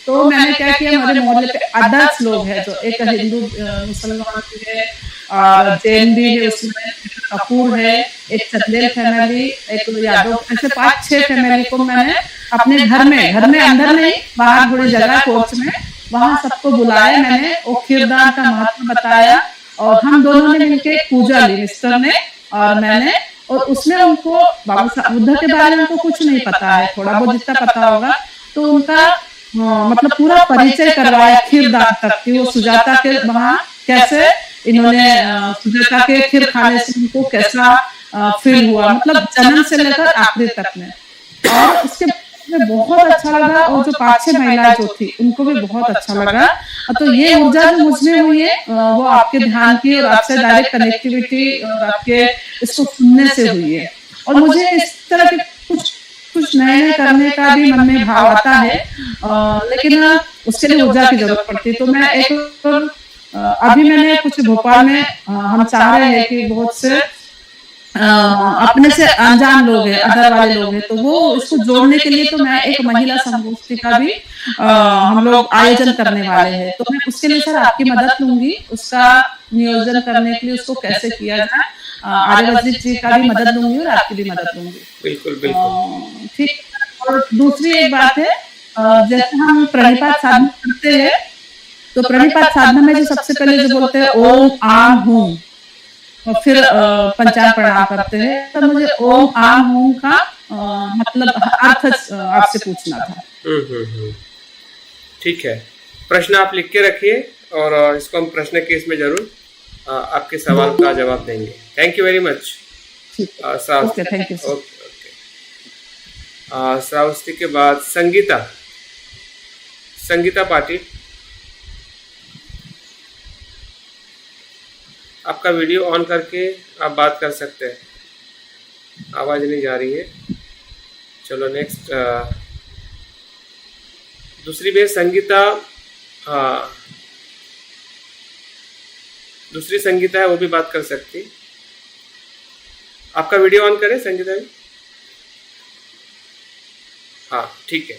H: तो मैंने क्या किया, हमारे मोहल्ले पे 8-10 लोग हैं, जो एक हिंदू मुसलमान भी है और जैन भी है, उसमें कपूर है, एक चंदेल फैमिली, एक यादव, ऐसे 5-6 फैमिली को मैंने अपने घर में अंदर नहीं, बाहर थोड़ी जगह कोर्स में, वहां सबको बुलाया। मैंने वो खीरदान का महत्व बताया और हम दोनों ने मिलकर पूजा ली, मिस्टर ने और मैंने। और उसमें उनको बाबा साहब बुद्ध के बारे में उनको कुछ नहीं पता है, थोड़ा बहुत जितना पता होगा, तो उनका मतलब पूरा परिचय करवाया खीरदान तक कि वो सुजाता के वहाँ कैसे इन्होंने सुजाता के खीर खाने से उनको कैसा फील हुआ, मतलब जन्म से लेकर आखिरी तक में। और उसके बहुत अच्छा लगा, और जो 5-6 महिलाएं जो थी उनको भी बहुत अच्छा लगा। तो ये ऊर्जा जो मुझमें हुई है वो आपके ध्यान की और आपसे डायरेक्ट कनेक्टिविटी और आपके इसको सुनने से हुई है। और मुझे इस तरह के कुछ नए करने का भी मन में भाव आता है, लेकिन उसके लिए ऊर्जा की जरूरत पड़ती है। तो मैं अभी मैंने कुछ भोपाल में हम चाह रहे हैं कि बहुत से अपने से अनजान लोग हैं, अदर वाले लोग हैं, तो वो इसको जोड़ने के लिए तो मैं एक महिला संगोष्ठी का भी हम लोग आयोजन करने वाले हैं। तो मैं उसके लिए सर आपकी मदद लूंगी, उसका नियोजन करने के लिए उसको कैसे किया जाए, आर्यवजीत जी का भी मदद लूंगी और आपकी भी मदद लूंगी।
A: बिल्कुल बिल्कुल।
H: ठीक। और दूसरी एक बात है, जैसे हम प्रणिपात साधना करते हैं, तो प्रणिपात साधना में जो सबसे पहले जो बोलते हैं ओम आम हूं, और फिर पंचांग प्रणाम करते हैं, तब मुझे ओम आम हूं का मतलब अर्थ आपसे पूछना था।
A: ठीक है, प्रश्न आप लिख के रखिए और इसको हम प्रश्न केस में जरूर आपके सवाल का जवाब देंगे। Thank you very much Shravasti.
H: Thank you.
A: Okay. Shravasti के बाद संगीता पाटिल, आपका वीडियो ऑन करके आप बात कर सकते हैं, आवाज़ नहीं जा रही है। चलो नेक्स्ट, दूसरी बेर संगीता, हाँ दूसरी संगीता है, वो भी बात कर सकती। आपका वीडियो ऑन करें संगीता जी। हाँ ठीक है।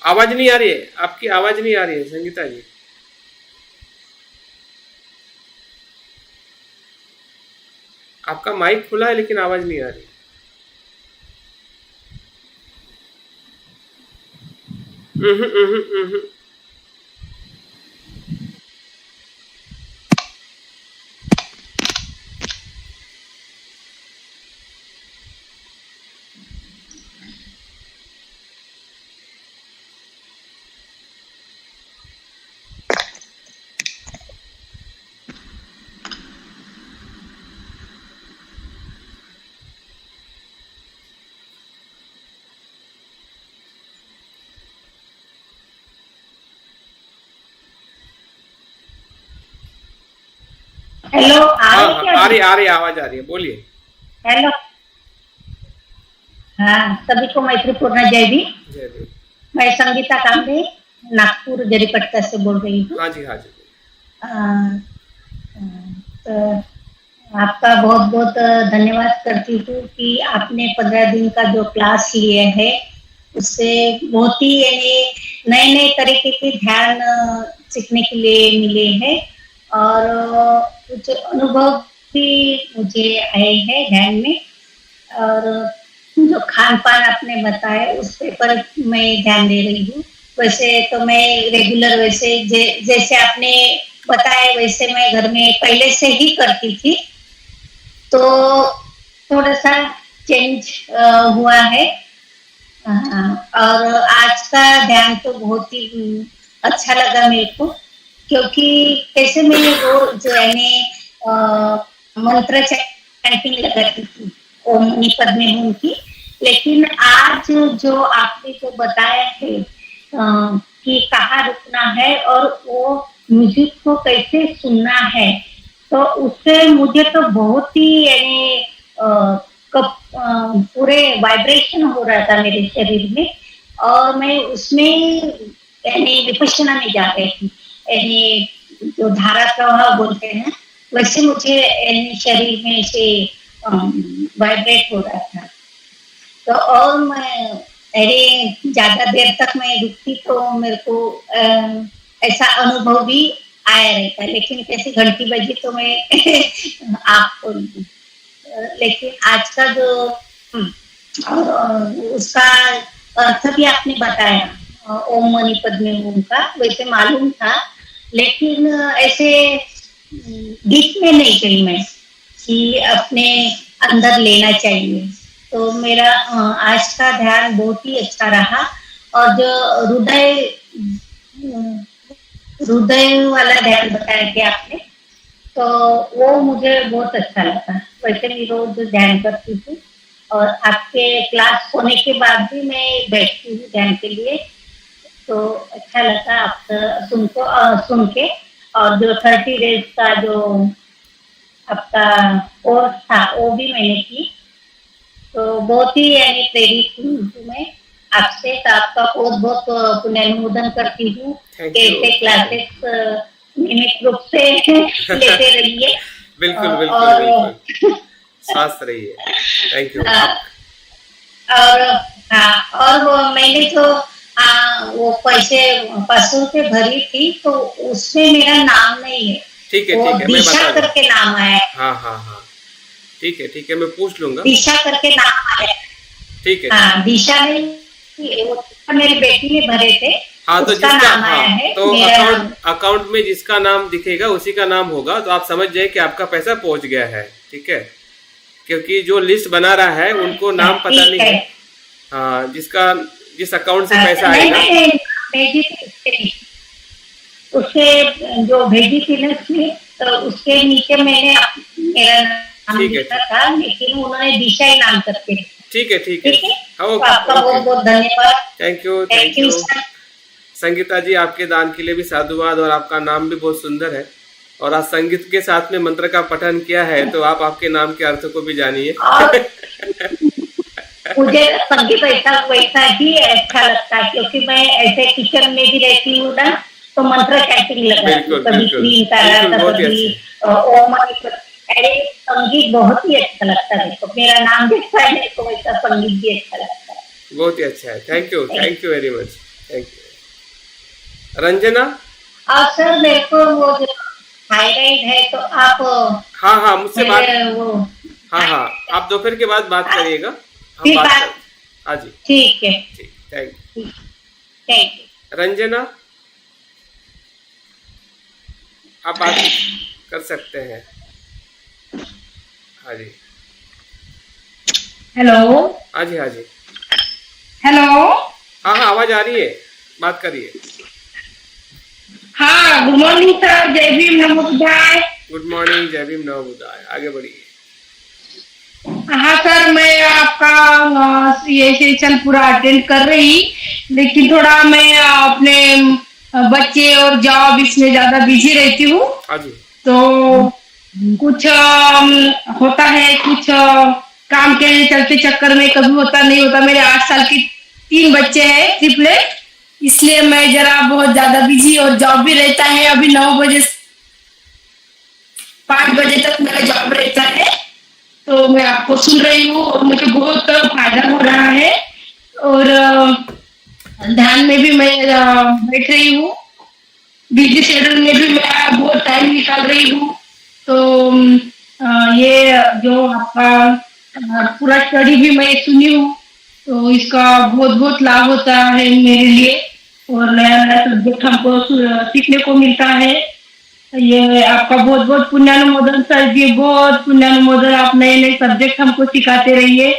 A: आवाज नहीं आ रही है, आपकी आवाज नहीं आ रही है संगीता जी। आपका माइक खुला है लेकिन आवाज नहीं आ रही। हम्म हम्म हम्म।
J: हेलो,
A: आ रही आवाज आ रही है, बोलिए।
J: हेलो, हाँ सभी को मैत्रीपूर्ण जय भी। मैं संगीता कामरे नागपुर जरीपट्टा से बोल रही हूँ।
A: हाँ जी हाँ जी।
J: तो आपका बहुत बहुत धन्यवाद करती हूँ कि आपने 15 दिन का जो क्लास लिए है उससे बहुत ही यानी नए नए तरीके के ध्यान सीखने के लिए मिले हैं और कुछ अनुभव भी मुझे आए हैं ध्यान में। और जो खान पान आपने बताया उस पर मैं ध्यान दे रही हूँ। वैसे तो मैं रेगुलर वैसे जैसे आपने बताया वैसे मैं घर में पहले से ही करती थी, तो थोड़ा सा चेंज हुआ है। और आज का ध्यान तो बहुत ही अच्छा लगा मेरे को, क्योंकि कैसे मैं वो जो यानी मंत्र चैंटिंग लगाती थी ओम मनी पद्मे हूं की, लेकिन आज जो आपने जो बताया है कि कहाँ रुकना है और वो म्यूजिक को कैसे सुनना है, तो उससे मुझे तो बहुत ही यानी पूरे वाइब्रेशन हो रहा था मेरे शरीर में, और मैं उसमें यानी विपश्यना में जा रही थी, यानी जो धारा प्रवाह बोलते हैं वैसे मुझे शरीर में से वाइब्रेट हो रहा था। तो और मैं अरे ज्यादा देर तक मैं रुकती तो मेरे को ऐसा अनुभव भी आया रहता, लेकिन कैसे घंटी बजी तो मैं आपको, लेकिन आज का जो उसका अर्थ भी आपने बताया ओम मनी पद्मे हूं का, वैसे मालूम था लेकिन ऐसे डीप में नहीं गई मैं कि अपने अंदर लेना चाहिए। तो मेरा आज का ध्यान बहुत ही अच्छा रहा, और जो हृदय वाला ध्यान बताया कि आपने, तो वो मुझे बहुत अच्छा लगा। वैसे मैं रोज ध्यान करती हूँ और आपके क्लास होने के बाद भी मैं बैठती हूँ ध्यान के लिए, तो अच्छा लगा आप सुन के। और जो 30 डेज का जो आपका कोर्स था वो भी मैंने की, तो बहुत ही यानी प्रेरित हूँ मैं आपसे, तो आपका बहुत बहुत पुण्यानुमोदन करती हूँ।
A: Thank you.
J: ऐसे क्लासेस नियमित रूप से लेते रहिए।
A: बिल्कुल बिल्कुल
J: और
A: बिल्कुल, साथ रहिए। Thank you.
J: और हाँ, और वो मैंने जो वो पैसे परसों से भरी थी, तो उसमें मेरा नाम नहीं है।
A: ठीक है
J: वो
A: ठीक है, मैं
J: दिशा
A: बता दूँ।
J: करके नाम आया है।
A: हाँ हाँ हाँ, ठीक है, मैं पूछ लूंगा।
J: दिशा करके नाम आया है।
A: ठीक है।
J: हाँ, दिशा नहीं, वो मेरी बेटी ने भरे थे।
A: हाँ, तो
J: उसका
A: जिसका
J: नाम आया है,
A: तो
J: मेरा
A: अकाउंट में जिसका नाम दिखेगा उसी का नाम होगा, तो आप समझ जाए कि आपका पैसा पहुंच गया है। ठीक है, क्योंकि जो लिस्ट बना रहा है उनको नाम पता
J: ठीक
A: नहीं
J: है।
A: है। हाँ, जिस अकाउंट से पैसा
J: नहीं,
A: आएगा।
J: नहीं, भेजी थी उससे, जो भेजी थी ना उसने, तो उसके नीचे मैंने मेरा नाम
A: ठीक है,
J: लिखा था, लेकिन उन्होंने दिशा ही नाम करके।
A: ठीक है।
J: ठीक है,
A: हाँ,
J: तो आपका बहुत बहुत धन्यवाद।
A: Thank you
J: thank you.
A: Sangeeta ji, आपके दान के लिए भी साधुवाद, और आपका नाम भी बहुत सुंदर है, और आज संगीत के साथ में मंत्र का पठन किया है, तो आप आपके नाम के अर्थ को भी जानिए।
J: मुझे संगीत वैसा ही अच्छा लगता है, क्योंकि मैं ऐसे किचन में भी रहती हूँ ना, तो मंत्र चैंटिंग लगाती हूँ, कभी क्लीन करा, कभी ओम। अरे संगीत बहुत ही अच्छा लगता है, तो मेरा नाम भी अच्छा है, तो वैसा संगीत भी अच्छा लगता है।
A: बहुत ही अच्छा है। Thank you very much. Thank you. Ranjana.
J: और सर, मेरे को वो जो थायराइड है, तो आप
A: हाँ मुझसे बात,
J: वो
A: हाँ आप दोपहर के बाद बात करिएगा, हम
J: ठीक
A: बात
J: है।
A: हाँ जी,
J: ठीक है।
A: ठीक, thank you.
J: Thank you.
A: Ranjana, आप बात कर सकते हैं। हाँ जी,
F: हेलो।
A: हाँ जी,
F: हेलो।
A: हाँ आवाज आ रही है, बात करिए।
F: हाँ, good morning sir, Jai Bhim, नमो बुद्धाय।
A: गुड मॉर्निंग, जय भीम, नमो बुद्धाय। आगे बढ़िए।
F: हाँ सर, मैं आपका ये सेशन पूरा अटेंड कर रही, लेकिन थोड़ा मैं अपने बच्चे और जॉब इसमें ज्यादा बिजी रहती हूँ।
A: हाँ जी।
F: तो कुछ होता है, कुछ काम के चलते चक्कर में कभी होता नहीं होता। मेरे 8 साल के 3 बच्चे हैं ट्रिपलेट, इसलिए मैं जरा बहुत ज्यादा बिजी, और जॉब भी रहता है। अभी 9 बजे 5 बजे तक मेरा जॉब रहता है, तो मैं आपको सुन रही हूँ और मुझे बहुत फायदा हो रहा है, और ध्यान में भी मैं बैठ रही हूँ। बिजी शेड्यूल में भी मैं बहुत टाइम निकाल रही हूँ। तो ये जो आपका पूरा स्टडी भी मैं सुनी हूँ, तो इसका बहुत बहुत लाभ होता है मेरे लिए, और नया नया सब्जेक्ट हमको सीखने को मिलता है। ये आपका बहुत बहुत पुण्यानुमोदन सर जी, बहुत पुण्यानुमोदन। आप नए नए सब्जेक्ट हमको सिखाते रहिए,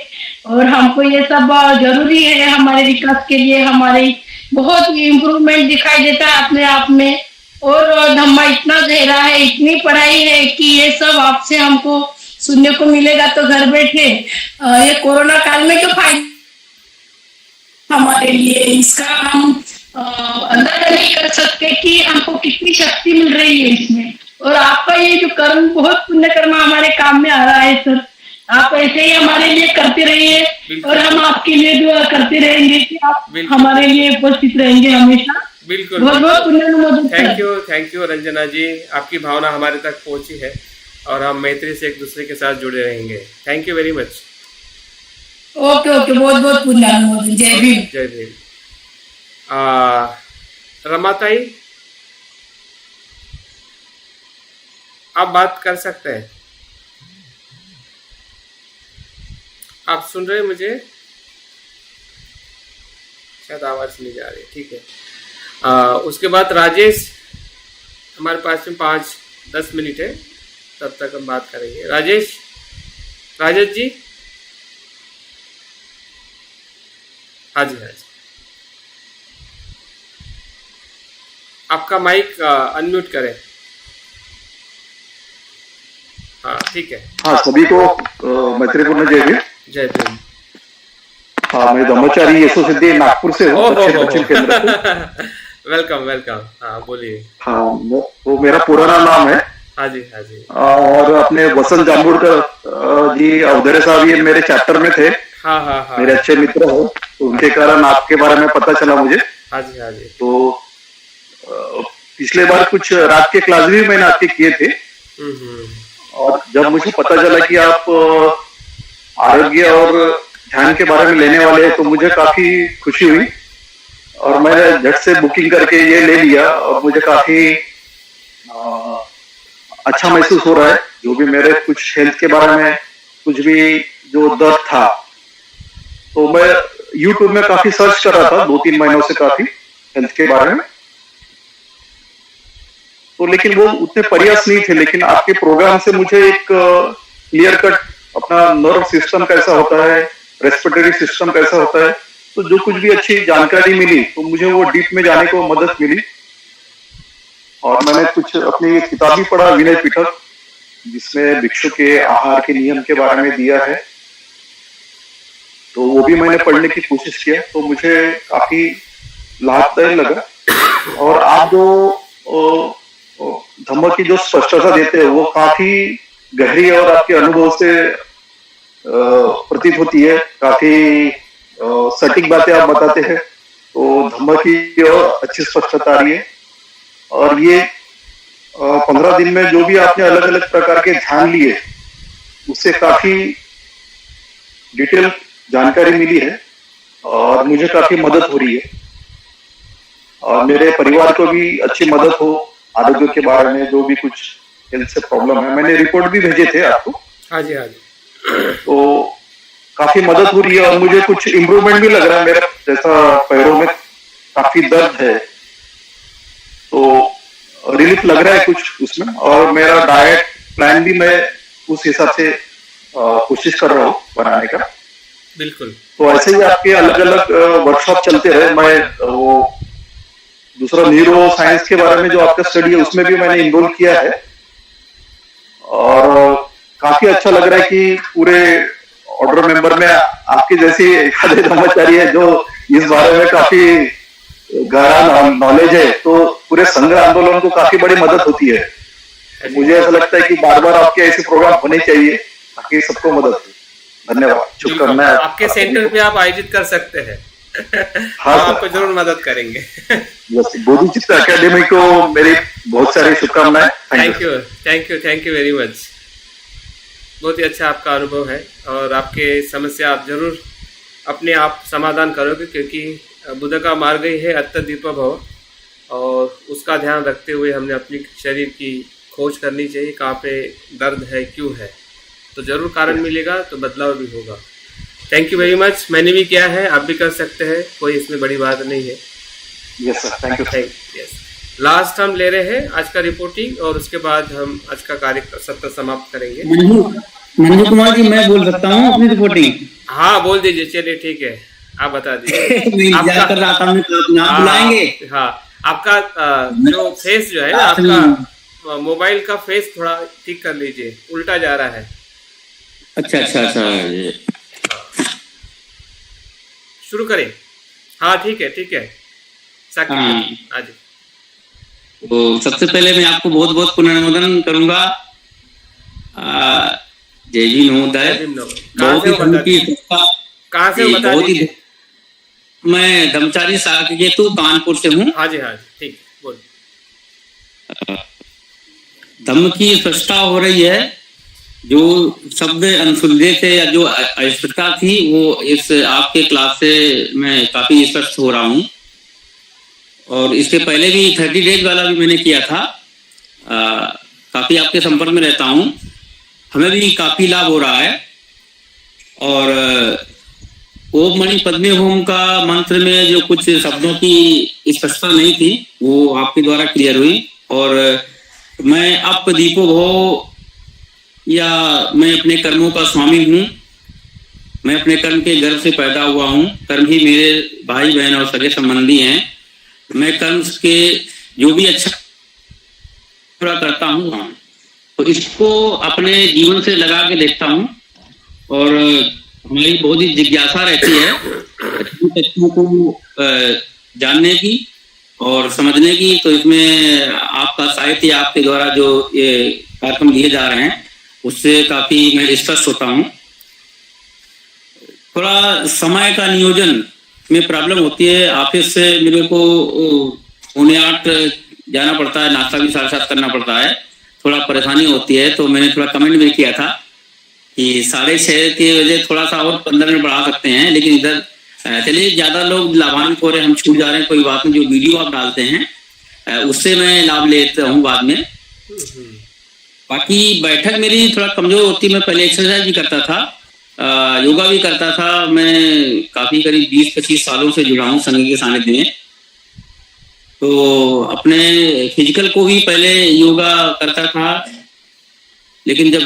F: और हमको ये सब जरूरी है हमारे विकास के लिए। हमारे बहुत इम्प्रूवमेंट दिखाई देता है अपने आप में, और धम्मा इतना गहरा है, इतनी पढ़ाई है कि ये सब आपसे हमको सुनने को मिलेगा। तो घर बैठे ये कोरोना काल में क्यों फायदा हमारे लिए, इसका हम अंदाजा नहीं कर सकते कि हमको कितनी शक्ति मिल रही है इसमें। और आपका ये जो कर्म, बहुत पुण्य कर्म हमारे काम में आ रहा है सर। आप ऐसे ही हमारे लिए करते रहिए, और हम आपके लिए दुआ करते रहेंगे कि आप हमारे लिए उपस्थित रहेंगे हमेशा।
A: बिल्कुल,
F: बहुत बहुत पुण्य।
A: थैंक यू रंजना जी, आपकी भावना हमारे तक पहुंची है, और हम मैत्री से एक दूसरे के साथ जुड़े रहेंगे। Thank you very much.
F: Okay, बहुत बहुत पुण्य। जय भीम।
A: जय भीम। रमाताई, आप बात कर सकते हैं। आप सुन रहे हैं मुझे? शायद आवाज नहीं जा रही। ठीक है। उसके बाद राजेश, हमारे पास में 5-10 मिनट है, तब तक हम बात करेंगे। राजेश जी। हाँ जी। आपका माइक अनम्यूट करें। हाँ ठीक है।
K: हाँ, सभी को मैत्रीपूर्ण जय भीम।
A: जय भीम।
K: हाँ, मैं ब्रह्मचारी यशो सिद्धि नागपुर से हूँ, दक्षिण केंद्र से।
A: वेलकम। हाँ बोलिए।
K: हाँ, वो मेरा पुराना नाम है।
A: हाँ जी।
K: और अपने वसंत जाम्बुडकर जी अवधरे साहब, ये मेरे चैप्टर में थे।
A: हाँ।
K: मेरे अच्छे मित्र हो। तो उनके कारण आपके बारे में पता चला मुझे।
A: हाँ जी, हाँ जी।
K: तो पिछले बार कुछ रात के क्लास भी मैंने आपके किए थे, और जब मुझे पता चला कि आप आरोग्य और ध्यान के बारे में लेने वाले हैं तो मुझे काफी खुशी हुई, और मैंने झट से बुकिंग करके ये ले लिया, और मुझे काफी अच्छा महसूस हो रहा है। जो भी मेरे कुछ हेल्थ के बारे में कुछ भी जो दर्द था, तो मैं YouTube में काफी सर्च कर रहा था 2-3 महीनों से काफी हेल्थ के बारे में, तो लेकिन वो उतने प्रयास नहीं थे। लेकिन आपके प्रोग्राम से मुझे एक क्लियर कट अपना नर्व सिस्टम कैसा होता है, रेस्पिरेटरी सिस्टम कैसा होता है, तो जो कुछ भी अच्छी जानकारी मिली तो मुझे वो डीप में जाने को मदद मिली। और मैंने कुछ अपनी किताब भी पढ़ा, विनय पिटक, जिसमें भिक्षु के आहार के नियम के बारे में दिया है, तो वो भी मैंने पढ़ने की कोशिश किया, तो मुझे काफी लाभदायक लगा। और आप जो धम्म की जो स्पष्टता देते हैं वो काफी गहरी और आपके अनुभव से प्रतीत होती है। काफी सटीक बातें आप बताते हैं, तो धम्म की और अच्छी स्पष्टता आ रही है। और ये 15 दिन में जो भी आपने अलग अलग प्रकार के ध्यान लिए, उससे काफी डिटेल जानकारी मिली है, और मुझे काफी मदद हो रही है, और मेरे परिवार को भी अच्छी मदद हो आरोग्य के बारे में। जो भी कुछ हेल्थ से प्रॉब्लम है, मैंने रिपोर्ट भी भेजे थे आपको।
A: हाँ जी, हाँ जी।
K: तो काफी मदद हो रही है, और मुझे कुछ इम्प्रूवमेंट भी लग रहा है। मेरा जैसा पैरों में काफी दर्द है, तो रिलीफ लग रहा है कुछ उसमें। और मेरा डाइट प्लान भी मैं उस हिसाब से कोशिश कर रहा हूँ बनाने का।
A: बिल्कुल।
K: तो ऐसे ही आपके अलग अलग वर्कशॉप चलते रहे। मैं वो दूसरा न्यूरो साइंस के बारे में जो आपका स्टडी है, उसमें भी मैंने इन्वॉल्व किया है, और काफी अच्छा लग रहा है कि पूरे ऑर्डर मेंबर में आपकी जैसी एखादे ब्रह्मचारी है जो इस बारे में काफी गहरा नॉलेज है, तो पूरे संघ आंदोलन को काफी बड़ी मदद होती है। मुझे ऐसा लगता है कि बार बार आपके ऐसे प्रोग्राम होने चाहिए ताकि सबको मदद हो। धन्यवाद, शुभकामनाएं।
A: आपके सेंटर पे आप आयोजित कर सकते हैं।
K: हाँ,
A: आपको जरूर मदद करेंगे।
K: बोधिचित्त एकेडमी को मेरी बहुत सारी शुभकामनाएं।
A: Thank you very much. बहुत ही अच्छा आपका अनुभव है, और आपके समस्या आप जरूर अपने आप समाधान करोगे, क्योंकि बुद्ध का मार्ग ही है अत्तदीप भव, और उसका ध्यान रखते हुए हमने अपनी शरीर की खोज करनी चाहिए, कहाँ पे दर्द है, क्यों है, तो जरूर कारण मिलेगा, तो बदलाव भी होगा। Thank you very much. मैंने भी किया है, आप भी कर सकते हैं, कोई इसमें बड़ी बात नहीं है।
K: Yes sir, thank you.
A: Yes, last हम ले रहे हैं आज का रिपोर्टिंग, और उसके बाद हम आज का कार्य सत्र समाप्त करेंगे।
L: मंजू कुमार जी, मैं बोल सकता हूँ अपनी रिपोर्टिंग?
A: हाँ, बोल दीजिए। चलिए ठीक है, आप बता दीजिए।
L: कर रहा था, नाम बुलाएंगे।
A: हाँ, आपका जो फेस जो है ना, आपका मोबाइल का फेस थोड़ा ठीक कर लीजिए, उल्टा जा रहा है।
L: अच्छा।
A: शुरू करें? हाँ, ठीक है। आज
L: तो सबसे पहले मैं आपको बहुत बहुत पुनर्नमन करूंगा। जय जी महोदय।
A: कहाँ से बता दीजिए।
L: मैं धर्मचारी साकेतु कानपुर से हूँ।
A: हाँ जी, ठीक, बोल।
L: धम्म की स्पष्टता हो रही है, जो शब्द अनसुलझे थे या जो अस्पष्टता थी, वो इस आपके क्लास से मैं काफी स्पष्ट हो रहा हूँ। और इसके पहले भी 30 डेज वाला भी मैंने किया था। काफी आपके संपर्क में रहता हूँ, हमें भी काफी लाभ हो रहा है। और ओम मणि पद्मे होम का मंत्र में जो कुछ शब्दों की स्पष्टता नहीं थी, वो आपके द्वारा क्लियर हुई। और मैं अप दीपो भव, या मैं अपने कर्मों का स्वामी हूँ, मैं अपने कर्म के गर्भ से पैदा हुआ हूँ, कर्म ही मेरे भाई बहन और सगे संबंधी हैं। मैं कर्म के जो भी अच्छा पूरा करता हूँ, तो इसको अपने जीवन से लगा के देखता हूँ, और हमारी बहुत ही जिज्ञासा रहती है तथ्यों को जानने की और समझने की। तो इसमें आपका साहित्य, आपके द्वारा जो ये कार्यक्रम लिए जा रहे हैं, उससे काफी मैं स्पष्ट होता हूँ। थोड़ा समय का नियोजन में प्रॉब्लम होती है। ऑफिस से मेरे को 8:45 जाना पड़ता है, नाश्ता भी 7:30 करना पड़ता है, थोड़ा परेशानी होती है। तो मैंने थोड़ा कमेंट भी किया था कि 6:30 के बजे थोड़ा सा और 15 मिनट बढ़ा सकते हैं, लेकिन इधर चलिए ज़्यादा लोग लाभान्वित हो रहे हैं, हम छूट जा रहे हैं, कोई बात नहीं। जो वीडियो आप डालते हैं उससे मैं लाभ लेता हूँ बाद में। बाकी बैठक मेरी थोड़ा कमजोर होती है। मैं पहले एक्सरसाइज भी करता था, योगा भी करता था। मैं काफी करीब 20-25 सालों से जुड़ा हूँ संघ के सानिध्य में। तो अपने फिजिकल को भी पहले योगा करता था, लेकिन जब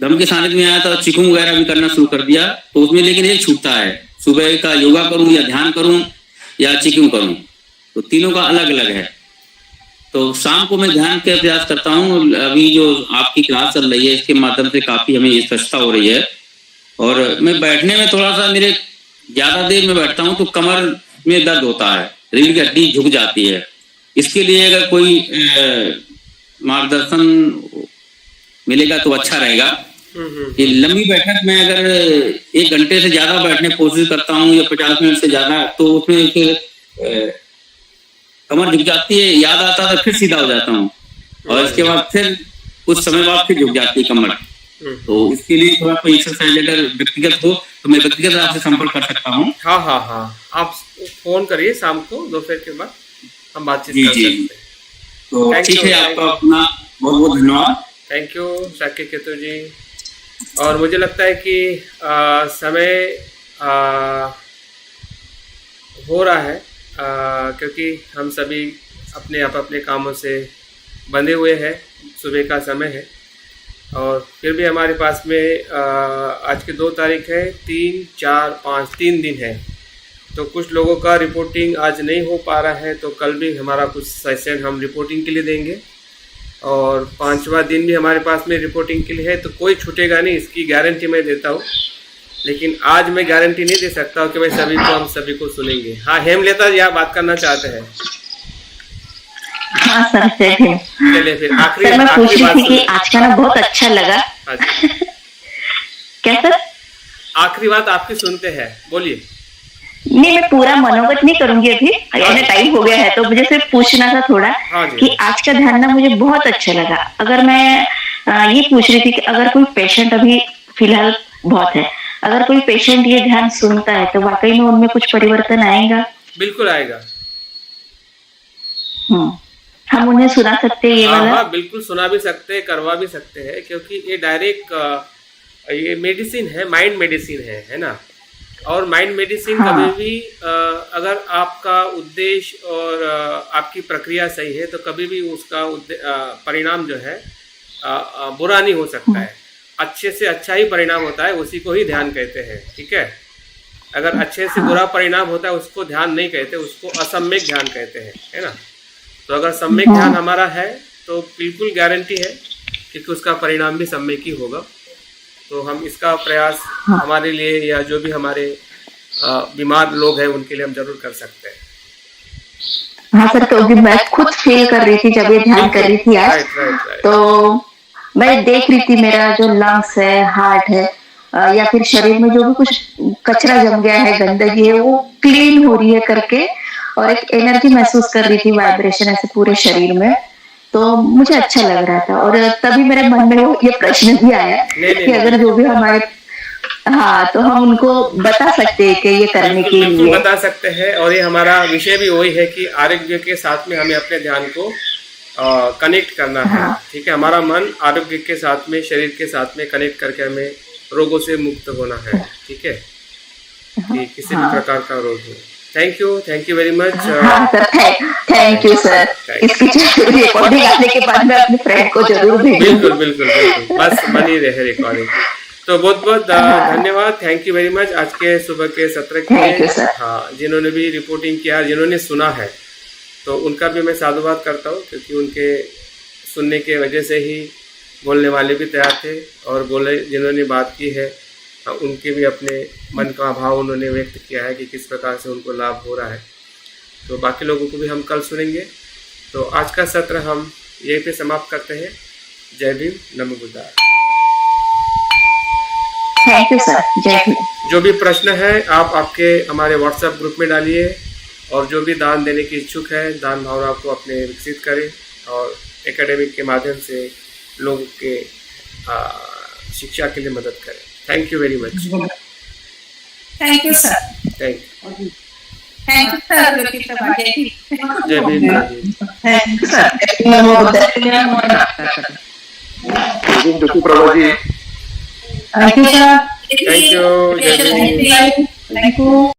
L: धर्म के सानिध्य में आया तो चिकुम वगैरह भी करना शुरू कर दिया। तो उसमें लेकिन एक छूटता है, सुबह का योगा करूं या ध्यान करूं या चिकुम करूं, तो तीनों का अलग अलग है। तो शाम को मैं ध्यान के प्रयास करता हूँ। अभी जो आपकी क्लास चल रही है इसके माध्यम से काफी हमें स्पष्टता हो रही है। और मैं बैठने में थोड़ा सा, मेरे ज्यादा देर में बैठता हूँ तो कमर में दर्द होता है, रीढ़ की हड्डी झुक जाती है। इसके लिए अगर कोई मार्गदर्शन मिलेगा तो अच्छा रहेगा। ये लंबी बैठक में अगर 1 घंटे से ज्यादा बैठने की कोशिश करता हूँ या 50 मिनट से ज्यादा, तो उसमें फिर कमर झुक जाती है, याद आता है तो फिर सीधा हो जाता हूँ, और इसके बाद फिर कुछ समय बाद फिर झुक जाती है कमर। तो इसके लिए थोड़ा कोई एक्सरसाइज अगर व्यक्तिगत हो तो मैं व्यक्तिगत आपसे संपर्क कर सकता हूँ।
A: हाँ, आप फोन करिए शाम को, दोपहर के बाद हम बातचीत कर सकते हैं।
L: तो ठीक है, आपका अपना बहुत बहुत धन्यवाद।
A: थैंक यू साकेत केतु जी। और मुझे लगता है कि समय हो रहा है, क्योंकि हम सभी अपने कामों से बंधे हुए हैं। सुबह का समय है और फिर भी हमारे पास में आज की 2 तारीख है, 3, 4, 5 3 दिन है। तो कुछ लोगों का रिपोर्टिंग आज नहीं हो पा रहा है, तो कल भी हमारा कुछ सेशन हम रिपोर्टिंग के लिए देंगे। और 5वां दिन भी हमारे पास में रिपोर्टिंग के लिए है, तो कोई छूटेगा नहीं, इसकी गारंटी मैं देता हूँ। लेकिन आज मैं गारंटी नहीं दे सकता हूँ कि मैं हम सभी को सुनेंगे। हाँ, हेमलता जी आप बात करना चाहते हैं?
M: हाँ सर,
A: चलिए फिर आखिरी
M: मैं पूछ रही थी कि आज का ना बहुत अच्छा लगा। क्या सर?
A: आखिरी बात आपकी सुनते हैं, बोलिए।
M: नहीं, मैं पूरा मनोगत नहीं करूंगी अभी, टाइम हो गया है, तो मुझे सिर्फ पूछना था थोड़ा कि आज का ध्यान ना मुझे बहुत अच्छा लगा। अगर मैं ये पूछ रही थी कि अगर कोई पेशेंट अभी फिलहाल बहुत है, अगर कोई पेशेंट ये ध्यान सुनता है तो वाकई में उनमें कुछ परिवर्तन आएगा?
A: बिल्कुल आएगा।
M: हम उन्हें सुना सकते हैं ये वाला?
A: हाँ, बिल्कुल सुना भी सकते हैं, करवा भी सकते हैं, क्योंकि ये डायरेक्ट ये मेडिसिन है, माइंड मेडिसिन है ना। और माइंड मेडिसिन कभी भी अगर आपका उद्देश्य और आपकी प्रक्रिया सही है तो कभी भी उसका परिणाम जो है बुरा नहीं हो सकता है। अच्छे से अच्छा ही परिणाम होता है, उसी को ही ध्यान कहते हैं। ठीक है, अगर अच्छे से बुरा परिणाम होता है उसको ध्यान नहीं कहते, उसको असम्यक ध्यान कहते हैं, है ना। तो अगर सम्यक ध्यान हमारा है तो बिल्कुल गारंटी है कि उसका परिणाम भी सम्यक ही होगा। तो हम इसका प्रयास हमारे लिए या जो भी हमारे बीमार लोग हैं उनके लिए हम जरूर कर सकते हैं।
M: हाँ सर, तो मैं खुद फील कर रही थी जब ये ध्यान कर रही थी आज, तो मैं देख रही थी मेरा जो लंग्स है, हार्ट है, या फिर शरीर में जो भी कुछ कचरा जम गया है, गंदगी है, वो क्लीन हो रही है करके, और एक एनर्जी महसूस कर रही थी, वाइब्रेशन ऐसे पूरे शरीर में। तो मुझे अच्छा लग रहा था, और तभी मेरे मन में ये प्रश्न भी आया कि अगर जो भी हमारे तो हम उनको बता सकते हैं कि ये करने के लिए
A: बता सकते हैं। और ये हमारा विषय भी वही है कि आरोग्य के साथ में हमें अपने ध्यान को कनेक्ट करना है। ठीक है, हमारा मन आरोग्य के साथ में, शरीर के साथ में कनेक्ट करके हमें रोगों से मुक्त होना है। ठीक है, कि किसी भी प्रकार का रोग हो। Thank you very much.
M: Thank you sir. इसकी रिकॉर्डिंग आने के बाद मैं अपने फ्रेंड को जरूर
A: बिल्कुल बस बनी रहे रिकॉर्डिंग। तो बहुत बहुत धन्यवाद, थैंक यू वेरी मच आज के सुबह के सत्र के लिए। हाँ, जिन्होंने भी रिपोर्टिंग किया, जिन्होंने सुना है, तो उनका भी मैं साधुवाद करता हूँ, क्योंकि उनके सुनने के वजह से ही बोलने वाले भी तैयार थे और बोले जिन्होंने बात की है उनके भी अपने मन का भाव उन्होंने व्यक्त किया है कि किस प्रकार से उनको लाभ हो रहा है। तो बाकी लोगों को भी हम कल सुनेंगे। तो आज का सत्र हम यहीं पे समाप्त करते हैं। जय भीम, नमो बुद्धाय।
M: Thank you sir. जय हिंद।
A: जो भी प्रश्न है आप आपके हमारे व्हाट्सएप ग्रुप में डालिए, और जो भी दान देने की इच्छुक है दान भावना को अपने विकसित करें और एकेडमिक के माध्यम से लोगों के शिक्षा के लिए मदद करें। Thank you very much.
F: Thank you sir.
A: Thank you.
F: Thank you sir.
A: Jai Bhim.
I: Thank you sir.
K: Prabha ji.
C: Thank you sir.
A: Thank you. Jai Bhim.
C: Thank you.